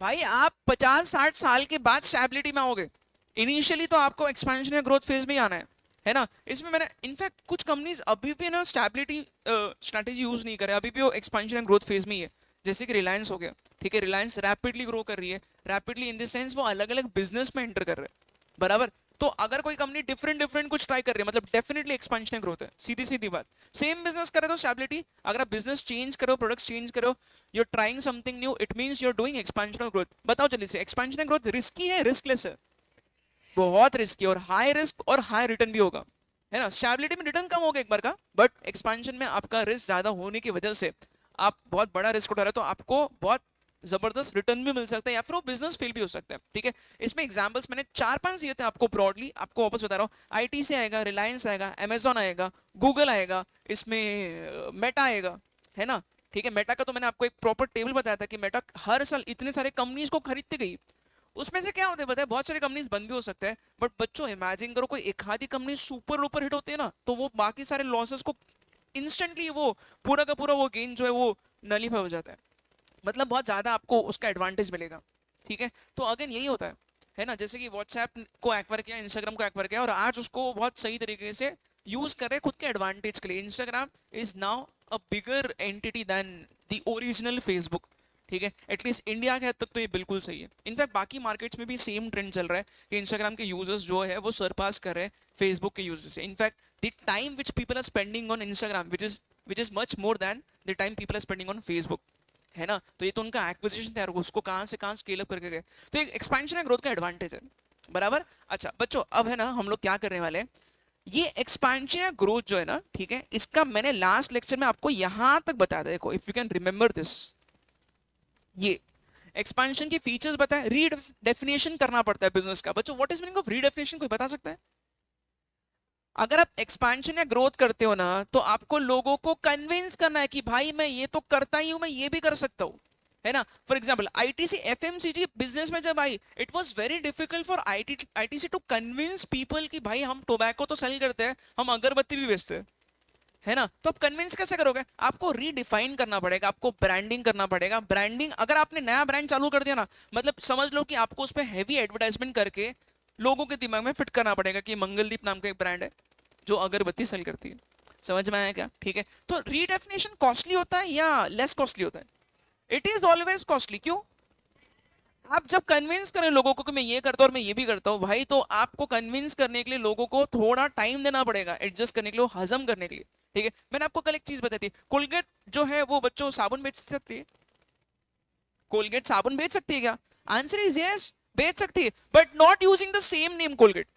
भाई? आप 50-60 साल के बाद स्टैबिलिटी में आओगे, इनिशियली तो आपको एक्सपेंशन या ग्रोथ फेज में ही आना है ना। इसमें मैंने इनफैक्ट कुछ कंपनीज अभी भी ना स्टैबिलिटी स्ट्रैटेजी यूज नहीं करे, अभी भी वो एक्सपेंशन एंड ग्रोथ फेज में ही है। जैसे कि रिलायंस हो गया, ठीक है। रिलायंस रैपिडली ग्रो कर रही है, रैपिडली इन द सेंस वो अलग अलग बिजनेस में एंटर कर रहे हैं, बराबर। तो अगर कोई कंपनी डिफरेंट डिफरेंट कुछ ट्राई कर रही है, मतलब डेफिनेटली एक्सपेंशन ग्रोथ है, सीधी सीधी बात। सेम बिजनेस करे तो स्टैबिलिटी, अगर आप बिजनेस चेंज करो, प्रोडक्ट्स चेंज करो, you are trying something new, it means you are doing expansion और ग्रोथ। बताओ जल्दी से, एक्सपेंशन एंड ग्रोथ रिस्की है, रिस्कलेस है? बहुत रिस्की, और हाई रिस्क और हाई रिटर्न भी होगा, है ना। स्टैबिलिटी में रिटर्न कम होगा एक बार का, बट एक्सपेंशन में आपका रिस्क ज्यादा होने की वजह से आप बहुत बड़ा रिस्क उठा रहे हो, तो आपको बहुत जबरदस्त रिटर्न भी मिल सकता है, या फिर वो बिजनेस फेल भी हो सकता है, ठीक है। इसमें एग्जांपल्स मैंने 4-5 दिए थे आपको ब्रॉडली, आपको वापस बता रहा हूँ। आईटी से आएगा, रिलायंस आएगा, अमेजॉन आएगा, गूगल आएगा, इसमें मेटा आएगा, है ना, ठीक है। मेटा का तो मैंने आपको एक प्रॉपर टेबल बताया था कि मेटा हर साल इतने सारे कंपनीज को खरीदती गई। उसमें से क्या होता है पता है, बहुत सारी कंपनीज बंद भी हो सकते हैं, बट बच्चों इमेजिन करो कोई एक आधी कंपनी सुपर डुपर हिट होती है ना, तो वो बाकी सारे लॉसेस को इंस्टेंटली वो पूरा का पूरा वो गेन जो है वो नलीफाई हो जाता है, मतलब बहुत ज्यादा आपको उसका एडवांटेज मिलेगा, ठीक है। तो अगेन यही होता है ना। जैसे कि व्हाट्सएप को एक्वायर किया, इंस्टाग्राम को एक्वायर किया, और आज उसको बहुत सही तरीके से यूज कर रहे हैं खुद के एडवांटेज के लिए। Instagram is now a bigger entity than the original Facebook, ठीक है। एटलीस्ट इंडिया के हद तक तो ये बिल्कुल सही है। इनफैक्ट बाकी मार्केट्स में भी सेम ट्रेंड चल रहा है कि इंस्टाग्राम के यूजर्स जो है वो सरपास कर रहे हैं फेसबुक के यूजर्स से। In fact the time which people are spending on Instagram which is much more than the time people are spending on Facebook, है ना। तो ये तो उनका एक्विजिशन था, उसको कहाँ से कहाँ स्केल अप करके गए। तो एक एक्सपेंशन एंड ग्रोथ का एडवांटेज है, बराबर। अच्छा बच्चों, अब है ना हम लोग क्या करने वाले हैं, ये एक्सपेंशन या ग्रोथ जो है ना, ठीक है, इसका मैंने लास्ट लेक्चर में आपको यहां तक बताया था। देखो, if you can remember this, ये एक्सपेंशन के फीचर्स बताए, रीडेफिनेशन करना पड़ता है बिजनेस का। बच्चों what is meaning of redefinition, कोई बता सकता है? अगर आप एक्सपेंशन या ग्रोथ करते हो ना, तो आपको लोगों को कन्विंस करना है कि भाई मैं ये तो करता ही हूं, मैं ये भी कर सकता हूं, है ना। For example ITC FMCG business में जब आई, it was very difficult for ITC to convince people कि भाई हम टोबैको तो सेल करते हैं, हम अगरबत्ती भी बेचते हैं, है ना। तो आप कन्विंस कैसे करोगे? आपको रीडिफाइन करना पड़ेगा, आपको ब्रांडिंग करना पड़ेगा। ब्रांडिंग, अगर आपने नया ब्रांड चालू कर दिया ना, मतलब समझ लो कि आपको उस पर हैवी एडवर्टाइजमेंट करके लोगों के दिमाग में फिट करना पड़ेगा कि मंगलदीप नाम का एक ब्रांड है जो अगरबत्ती सेल करती है। समझ में आया क्या? ठीक है, तो रीडेफिनेशन कॉस्टली होता है या लेस कॉस्टली होता है? It is always costly. क्यों? आप जब कन्विंस करें लोगों को कि मैं ये करता हूँ और मैं ये भी करता हूँ भाई, तो आपको कन्विंस करने के लिए लोगों को थोड़ा टाइम देना पड़ेगा, एडजस्ट करने के लिए, हजम करने के लिए। ठीक है, मैंने आपको कल एक चीज बताई थी, कोलगेट जो है वो बच्चों साबुन बेच सकती है? कोलगेट साबुन बेच सकती है क्या? आंसर इज यस, बेच सकती है, but not using the same name Colgate.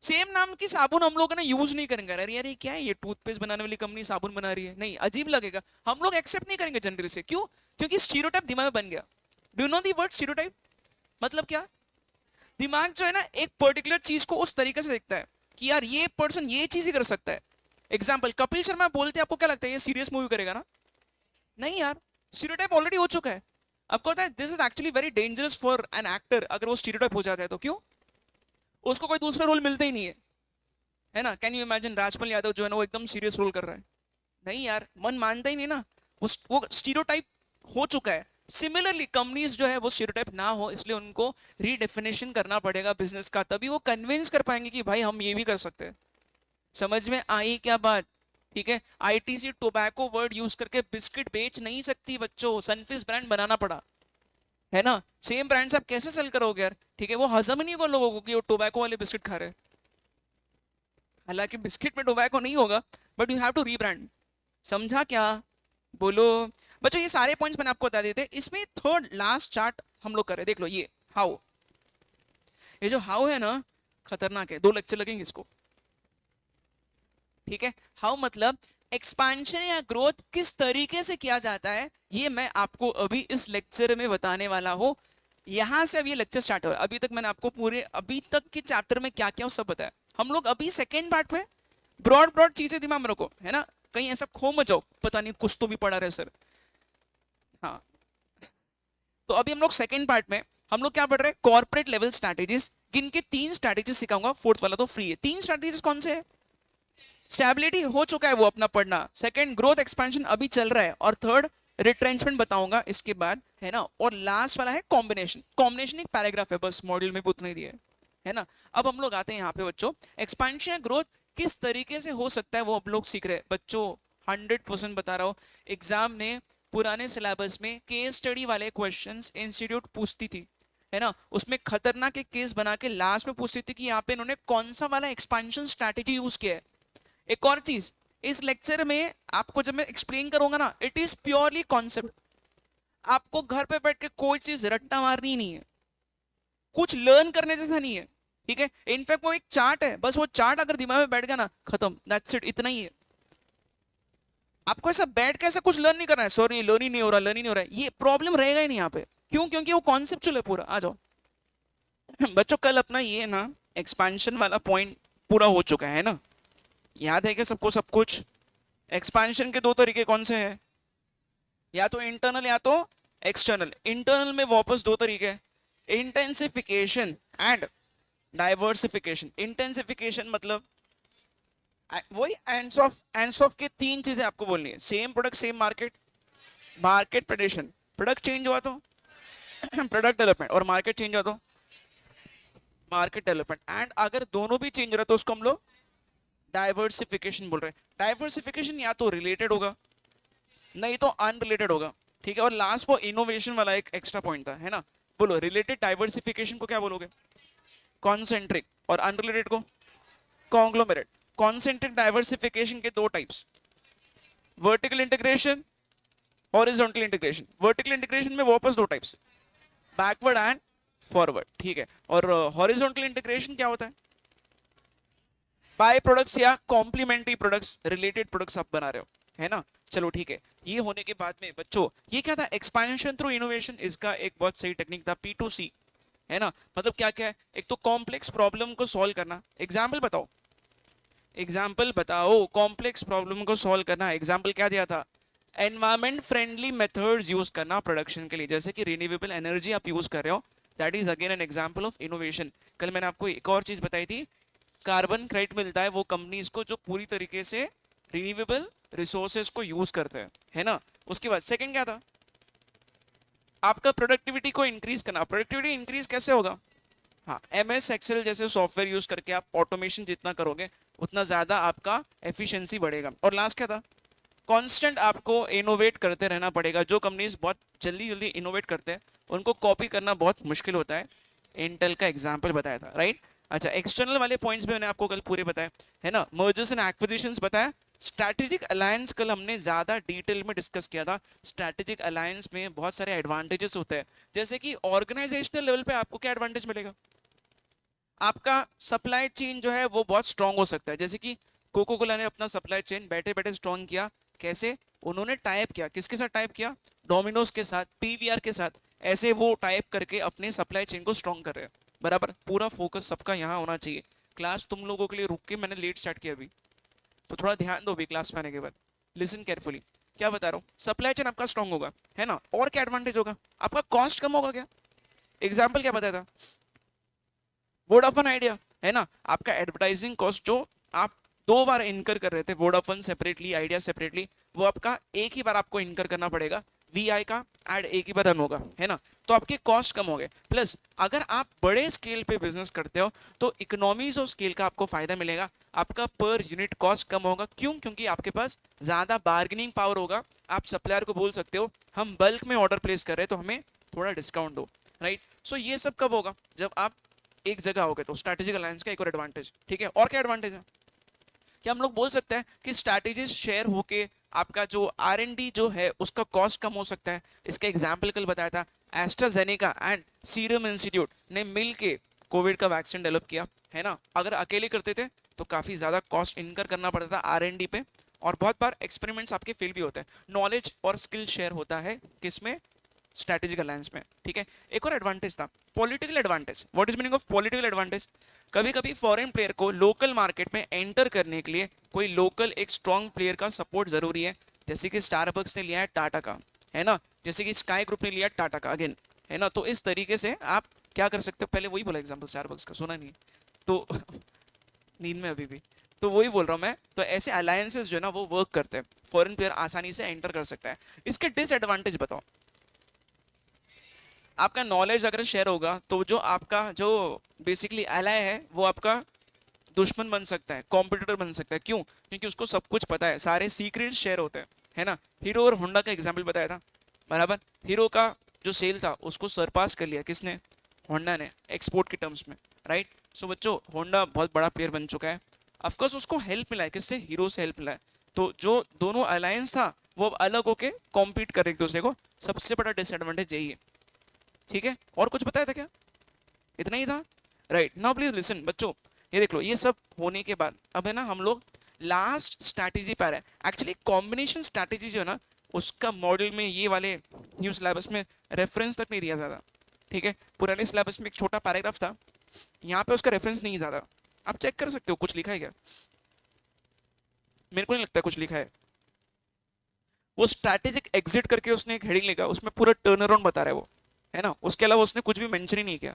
Same नाम की साबुन हम लोग ना यूज नहीं करेंगे। अरे यार ये क्या है, ये टूथपेस्ट बनाने वाली कंपनी साबुन बना रही है, नहीं, अजीब लगेगा, हम लोग एक्सेप्ट नहीं करेंगे जनरली से। क्यों? क्योंकि स्टीरियोटाइप दिमाग में बन गया। Do you know the word stereotype? मतलब क्या? दिमाग जो है ना, एक पर्टिकुलर चीज को उस तरीके से देखता है कि यार ये पर्सन ये चीज ही कर सकता है। एग्जाम्पल, कपिल शर्मा बोलते हैं, आपको क्या लगता है ये सीरियस मूवी करेगा ना? नहीं यार, स्टीरियोटाइप ऑलरेडी हो चुका है। आपको पता है this is actually very dangerous for an actor. अगर वो स्टीरियोटाइप हो जाता है तो क्यों, उसको कोई दूसरा रोल मिलता ही नहीं है ना। Can you imagine Rajpal Yadav जो है ना, वो एकदम सीरियस रोल कर रहा है? नहीं यार, मन मानता ही नहीं ना, वो स्टीरियोटाइप हो चुका है। सिमिलरली कंपनीज जो है वो स्टीरियोटाइप ना हो, इसलिए उनको रीडेफिनेशन करना पड़ेगा बिजनेस का, तभी वो कन्विंस कर पाएंगे कि भाई हम ये भी कर सकते हैं। समझ में आई क्या बात? ठीक है, आईटीसी टोबैको वर्ड यूज करके बिस्किट बेच नहीं सकती बच्चों, सनफिस्ट ब्रांड बनाना पड़ा, है ना। सेम ब्रांड्स आप कैसे सेल करोगे यार? ठीक है, वो हजम ही नहीं होगा लोगों को कि वो टोबैको वाले बिस्किट खा रहे हैं। हालांकि बिस्किट में टोबैको नहीं होगा, but you have to rebrand. समझा क्या? बोलो। बच्चों ये सारे पॉइंट्स मैंने आपको बता दिए थे। इसमें थर्ड लास्ट चार्ट हम लोग करें, देख लो ये हाउ। ये जो हाउ है ना, खतरनाक है, 2 लेक्चर लगेंगे इसको। ठीक है, हाउ मतलब एक्सपांशन या ग्रोथ किस तरीके से किया जाता है, ये मैं आपको अभी इस लेक्चर में बताने वाला हूं। यहां से अब ये लेक्चर स्टार्ट हो रहा है। अभी तक मैंने आपको पूरे अभी तक के चैप्टर में क्या क्या सब बताया। हम लोग अभी सेकेंड पार्ट में ब्रॉड ब्रॉड चीजें दिमाग में रखो, है ना, कहीं ऐसा खो मत जाओ, पता नहीं कुछ तो भी पढ़ा रहे सर। हाँ, तो अभी हम लोग सेकेंड पार्ट में हम लोग क्या पढ़ रहे हैं, कॉर्पोरेट लेवल स्ट्रैटेजीज। गिनके 3 स्ट्रैटेजीज सिखाऊंगा, फोर्थ वाला तो फ्री है। 3 स्ट्रैटेजीज कौन से है? स्टेबिलिटी हो चुका है वो अपना पढ़ना, सेकंड ग्रोथ एक्सपेंशन अभी चल रहा है, और थर्ड रिट्रेंचमेंट बताऊंगा इसके बाद, है ना। और लास्ट वाला है कॉम्बिनेशन। कॉम्बिनेशन एक पैराग्राफ है बस, मॉड्यूल में भी उतना ही दिया है ना। अब हम लोग आते हैं यहाँ पे बच्चों, एक्सपेंशन या ग्रोथ किस तरीके से हो सकता है वो अब लोग सीख रहे हैं बच्चों। 100% बता रहा हूँ, एग्जाम ने पुराने सिलेबस में केस स्टडी वाले क्वेश्चंस इंस्टीट्यूट पूछती थी, है ना। उसमें खतरनाक एक केस बना के लास्ट में पूछती थी कि यहाँ पे इन्होंने कौन सा वाला एक्सपेंशन स्ट्रैटेजी यूज किया है। एक और चीज, इस लेक्चर में आपको जब मैं एक्सप्लेन करूंगा ना, इट इज प्योरली कॉन्सेप्ट। आपको घर पे बैठ के कोई चीज रट्टा मारनी नहीं है, कुछ लर्न करने जैसा नहीं है। ठीक है, इनफैक्ट वो एक चार्ट है, बस वो चार्ट अगर दिमाग में बैठ गया ना, खत्म, दैट्स इट, इतना ही है। आपको ऐसा बैठ के ऐसा कुछ लर्न नहीं करना है, सॉरी लर्न ही नहीं हो रहा, लर्न ही नहीं हो रहा है, ये प्रॉब्लम रहेगा ही नहीं यहाँ पे। क्यों? क्योंकि वो कॉन्सेप्चुअल है पूरा। आ जाओ बच्चों, कल अपना ये ना एक्सपेंशन वाला पॉइंट पूरा हो चुका है ना, याद है क्या सबको सब कुछ? एक्सपेंशन के 2 तरीके कौन से हैं? या तो इंटरनल या तो एक्सटर्नल। इंटरनल में वापस 2 तरीके हैं, इंटेंसिफिकेशन एंड डाइवर्सिफिकेशन। इंटेंसिफिकेशन मतलब वही एंड्स ऑफ के 3 चीजें आपको बोलनी है, same product same market, market prediction, product change हुआ तो प्रोडक्ट डेवलपमेंट, और मार्केट चेंज हुआ तो मार्केट डेवलपमेंट। एंड अगर दोनों भी चेंज हो रहा है तो उसको हम लोग डाइवर्सिफिकेशन बोल रहे हैं। डाइवर्सिफिकेशन या तो रिलेटेड होगा, नहीं तो अनरिलेटेड होगा। ठीक है, और लास्ट वो इनोवेशन वाला एक एक्स्ट्रा पॉइंट था, है ना। बोलो, रिलेटेड डाइवर्सिफिकेशन को क्या बोलोगे? कॉन्सेंट्रिक, और अनरिलेटेड को कॉन्ग्लोमेरेट। कॉन्सेंट्रिक डाइवर्सिफिकेशन के 2 types, vertical integration, horizontal integration. Vertical integration में वापस 2 टाइप्स, बैकवर्ड एंड फॉरवर्ड। ठीक है, और हॉरिजॉन्टल इंटीग्रेशन क्या होता है? बाय प्रोडक्ट्स या कॉम्प्लीमेंट्री प्रोडक्ट्स, रिलेटेड प्रोडक्ट्स आप बना रहे हो, है ना। चलो ठीक है, ये होने के बाद में बच्चों ये क्या था, एक्सपेंशन थ्रू इनोवेशन। इसका एक बहुत सही टेक्निक था P2C, है ना। मतलब क्या क्या है, एक तो कॉम्प्लेक्स प्रॉब्लम को सॉल्व करना। एग्जाम्पल बताओ, एग्जाम्पल बताओ, कॉम्प्लेक्स प्रॉब्लम को सॉल्व करना। एग्जाम्पल क्या दिया था? एनवायरमेंट फ्रेंडली मेथड्स यूज करना प्रोडक्शन के लिए, जैसे कि रिन्यूएबल एनर्जी आप यूज कर रहे हो, that is again an example of innovation. कल मैंने आपको एक और चीज बताई थी, कार्बन क्रेडिट मिलता है वो कंपनीज को जो पूरी तरीके से रिन्यूएबल रिसोर्सेज को यूज करते हैं, है ना। उसके बाद सेकंड क्या था? आपका प्रोडक्टिविटी को इंक्रीज करना। प्रोडक्टिविटी इंक्रीज कैसे होगा? हाँ, MS एक्सेल जैसे सॉफ्टवेयर यूज करके आप ऑटोमेशन जितना करोगे उतना ज्यादा आपका एफिशिएंसी बढ़ेगा। और लास्ट क्या था? कांस्टेंट आपको इनोवेट करते रहना पड़ेगा। जो कंपनीज बहुत जल्दी जल्दी इनोवेट करते हैं उनको कॉपी करना बहुत मुश्किल होता है। इंटेल का एग्जांपल बताया था, राइट। अच्छा, एक्सटर्नल वाले पॉइंट्स भी मैंने आपको कल पूरे बताए, है ना। मर्जर्स एंड एक्विजिशंस बताया। स्ट्रैटेजिक अलायंस कल हमने ज्यादा डिटेल में डिस्कस किया था। स्ट्रैटेजिक अलायंस में बहुत सारे एडवांटेजेस होते हैं, जैसे कि ऑर्गेनाइजेशनल लेवल पे आपको क्या एडवांटेज मिलेगा? आपका सप्लाई चेन जो है वो बहुत स्ट्रांग हो सकता है। जैसे कि कोको कोला ने अपना सप्लाई चेन बैठे बैठे स्ट्रांग किया। कैसे? उन्होंने टाइप किया, किसके साथ टाइप किया? डोमिनोज के साथ, PVR के साथ। ऐसे वो टाइप करके अपने सप्लाई चेन को स्ट्रांग कर रहे हैं। बराबर, पूरा फोकस सबका यहाँ होना चाहिए। क्लास तुम लोगों के लिए रुक के मैंने लेट स्टार्ट किया अभी, तो थोड़ा ध्यान दो भी क्लास में आने के बाद। लिसन केयरफुली, क्या बता रहा हूँ। सप्लाई चेन आपका स्ट्रांग होगा, है ना। और क्या एडवांटेज होगा? आपका कॉस्ट कम होगा। क्या एग्जाम्पल क्या बताया था? वोडाफोन आइडिया, है ना। आपका एडवर्टाइजिंग कॉस्ट जो आप 2 बार इनकर कर रहे थे, वोडाफोन सेपरेटली, आइडिया सेपरेटली, वो आपका एक ही बार आपको इनकर करना पड़ेगा। VI का एड एक ही बार रन होगा, है ना। तो आपके कॉस्ट कम हो गए। प्लस अगर आप बड़े स्केल पे बिजनेस करते हो तो इकोनॉमीज ऑफ स्केल का आपको फायदा मिलेगा। आपका पर यूनिट कॉस्ट कम होगा। क्यों? क्योंकि आपके पास ज्यादा बार्गेनिंग पावर होगा। आप सप्लायर को बोल सकते हो हम बल्क में ऑर्डर प्लेस कर रहे हैं तो हमें थोड़ा डिस्काउंट दो, राइट। सो ये सब कब होगा? जब आप एक जगह हो गए। तो स्ट्रैटेजिक अलायंस का एक और एडवांटेज, ठीक है। और क्या एडवांटेज है? क्या हम लोग बोल सकते हैं कि स्ट्रैटेजीज शेयर होके आपका जो R&D जो है उसका कॉस्ट कम हो सकता है? इसका एग्जांपल कल बताया था। एस्ट्राजेनेका एंड सीरम इंस्टीट्यूट ने मिलके कोविड का वैक्सीन डेवलप किया, है ना। अगर अकेले करते थे तो काफी ज्यादा कॉस्ट इनकर करना पड़ता था R&D पे, और बहुत बार एक्सपेरिमेंट्स आपके फेल भी होते हैं। नॉलेज और स्किल शेयर होता है किसमें? स्ट्रैटेजिक अलायंस में, ठीक है। एक और एडवांटेज था, political advantage. What is meaning of political advantage? कभी कभी फॉरेन प्लेयर को लोकल मार्केट में एंटर करने के लिए कोई लोकल एक स्ट्रॉन्ग प्लेयर का सपोर्ट जरूरी है। जैसे कि स्टारबक्स ने लिया है टाटा का, है ना। जैसे कि स्काई ग्रुप ने लिया टाटा का अगेन, है ना। तो इस तरीके से आप क्या कर सकते हो? पहले वही बोला एग्जाम्पल स्टारबक्स का, सुना नहीं तो नींद में अभी भी, तो वही बोल रहा हूँ मैं। तो ऐसे अलायंसेस जो है ना वो वर्क करते हैं, फॉरेन प्लेयर आसानी से एंटर कर सकता है। इसके डिसएडवांटेज बताओ। आपका नॉलेज अगर शेयर होगा तो जो आपका जो बेसिकली एलाय है वो आपका दुश्मन बन सकता है, कॉम्पिटिटर बन सकता है। क्यों? क्योंकि उसको सब कुछ पता है, सारे सीक्रेट शेयर होते हैं, है ना। हीरो और होंडा का एग्जाम्पल बताया था, बराबर। हीरो का जो सेल था उसको सरपास कर लिया किसने? होंडा ने, एक्सपोर्ट के टर्म्स में, राइट। सो बच्चों, होंडा बहुत बड़ा प्लेयर बन चुका है। ऑफकोर्स उसको हेल्प मिला है, किससे? हीरो से हेल्प मिला है। तो जो दोनों अलायंस था वो अब अलग होके कॉम्पीट कर रहे एक दूसरे को। सबसे बड़ा डिसएडवांटेज यही है, ठीक है। और कुछ बताया था क्या? इतना ही था, राइट। नाउ प्लीज लिसन बच्चों, ये देख लो। ये सब होने के बाद अब है ना हम लोग लास्ट स्ट्रैटेजी पर है। एक्चुअली कॉम्बिनेशन स्ट्रैटेजी जो है ना उसका मॉडल में ये वाले न्यू सिलेबस में रेफरेंस तक नहीं दिया ज्यादा, ठीक है। पुराने सिलेबस में एक छोटा पैराग्राफ था, यहाँ पे उसका रेफरेंस नहीं ज्यादा। आप चेक कर सकते हो कुछ लिखा है क्या? मेरे को नहीं लगता कुछ लिखा है। वो स्ट्रैटेजिक एग्जिट करके उसने एक हेडिंग लिखा, उसमें पूरा टर्न अराउंड बता रहा है वो, है ना। उसके अलावा उसने कुछ भी मेंशन ही नहीं किया।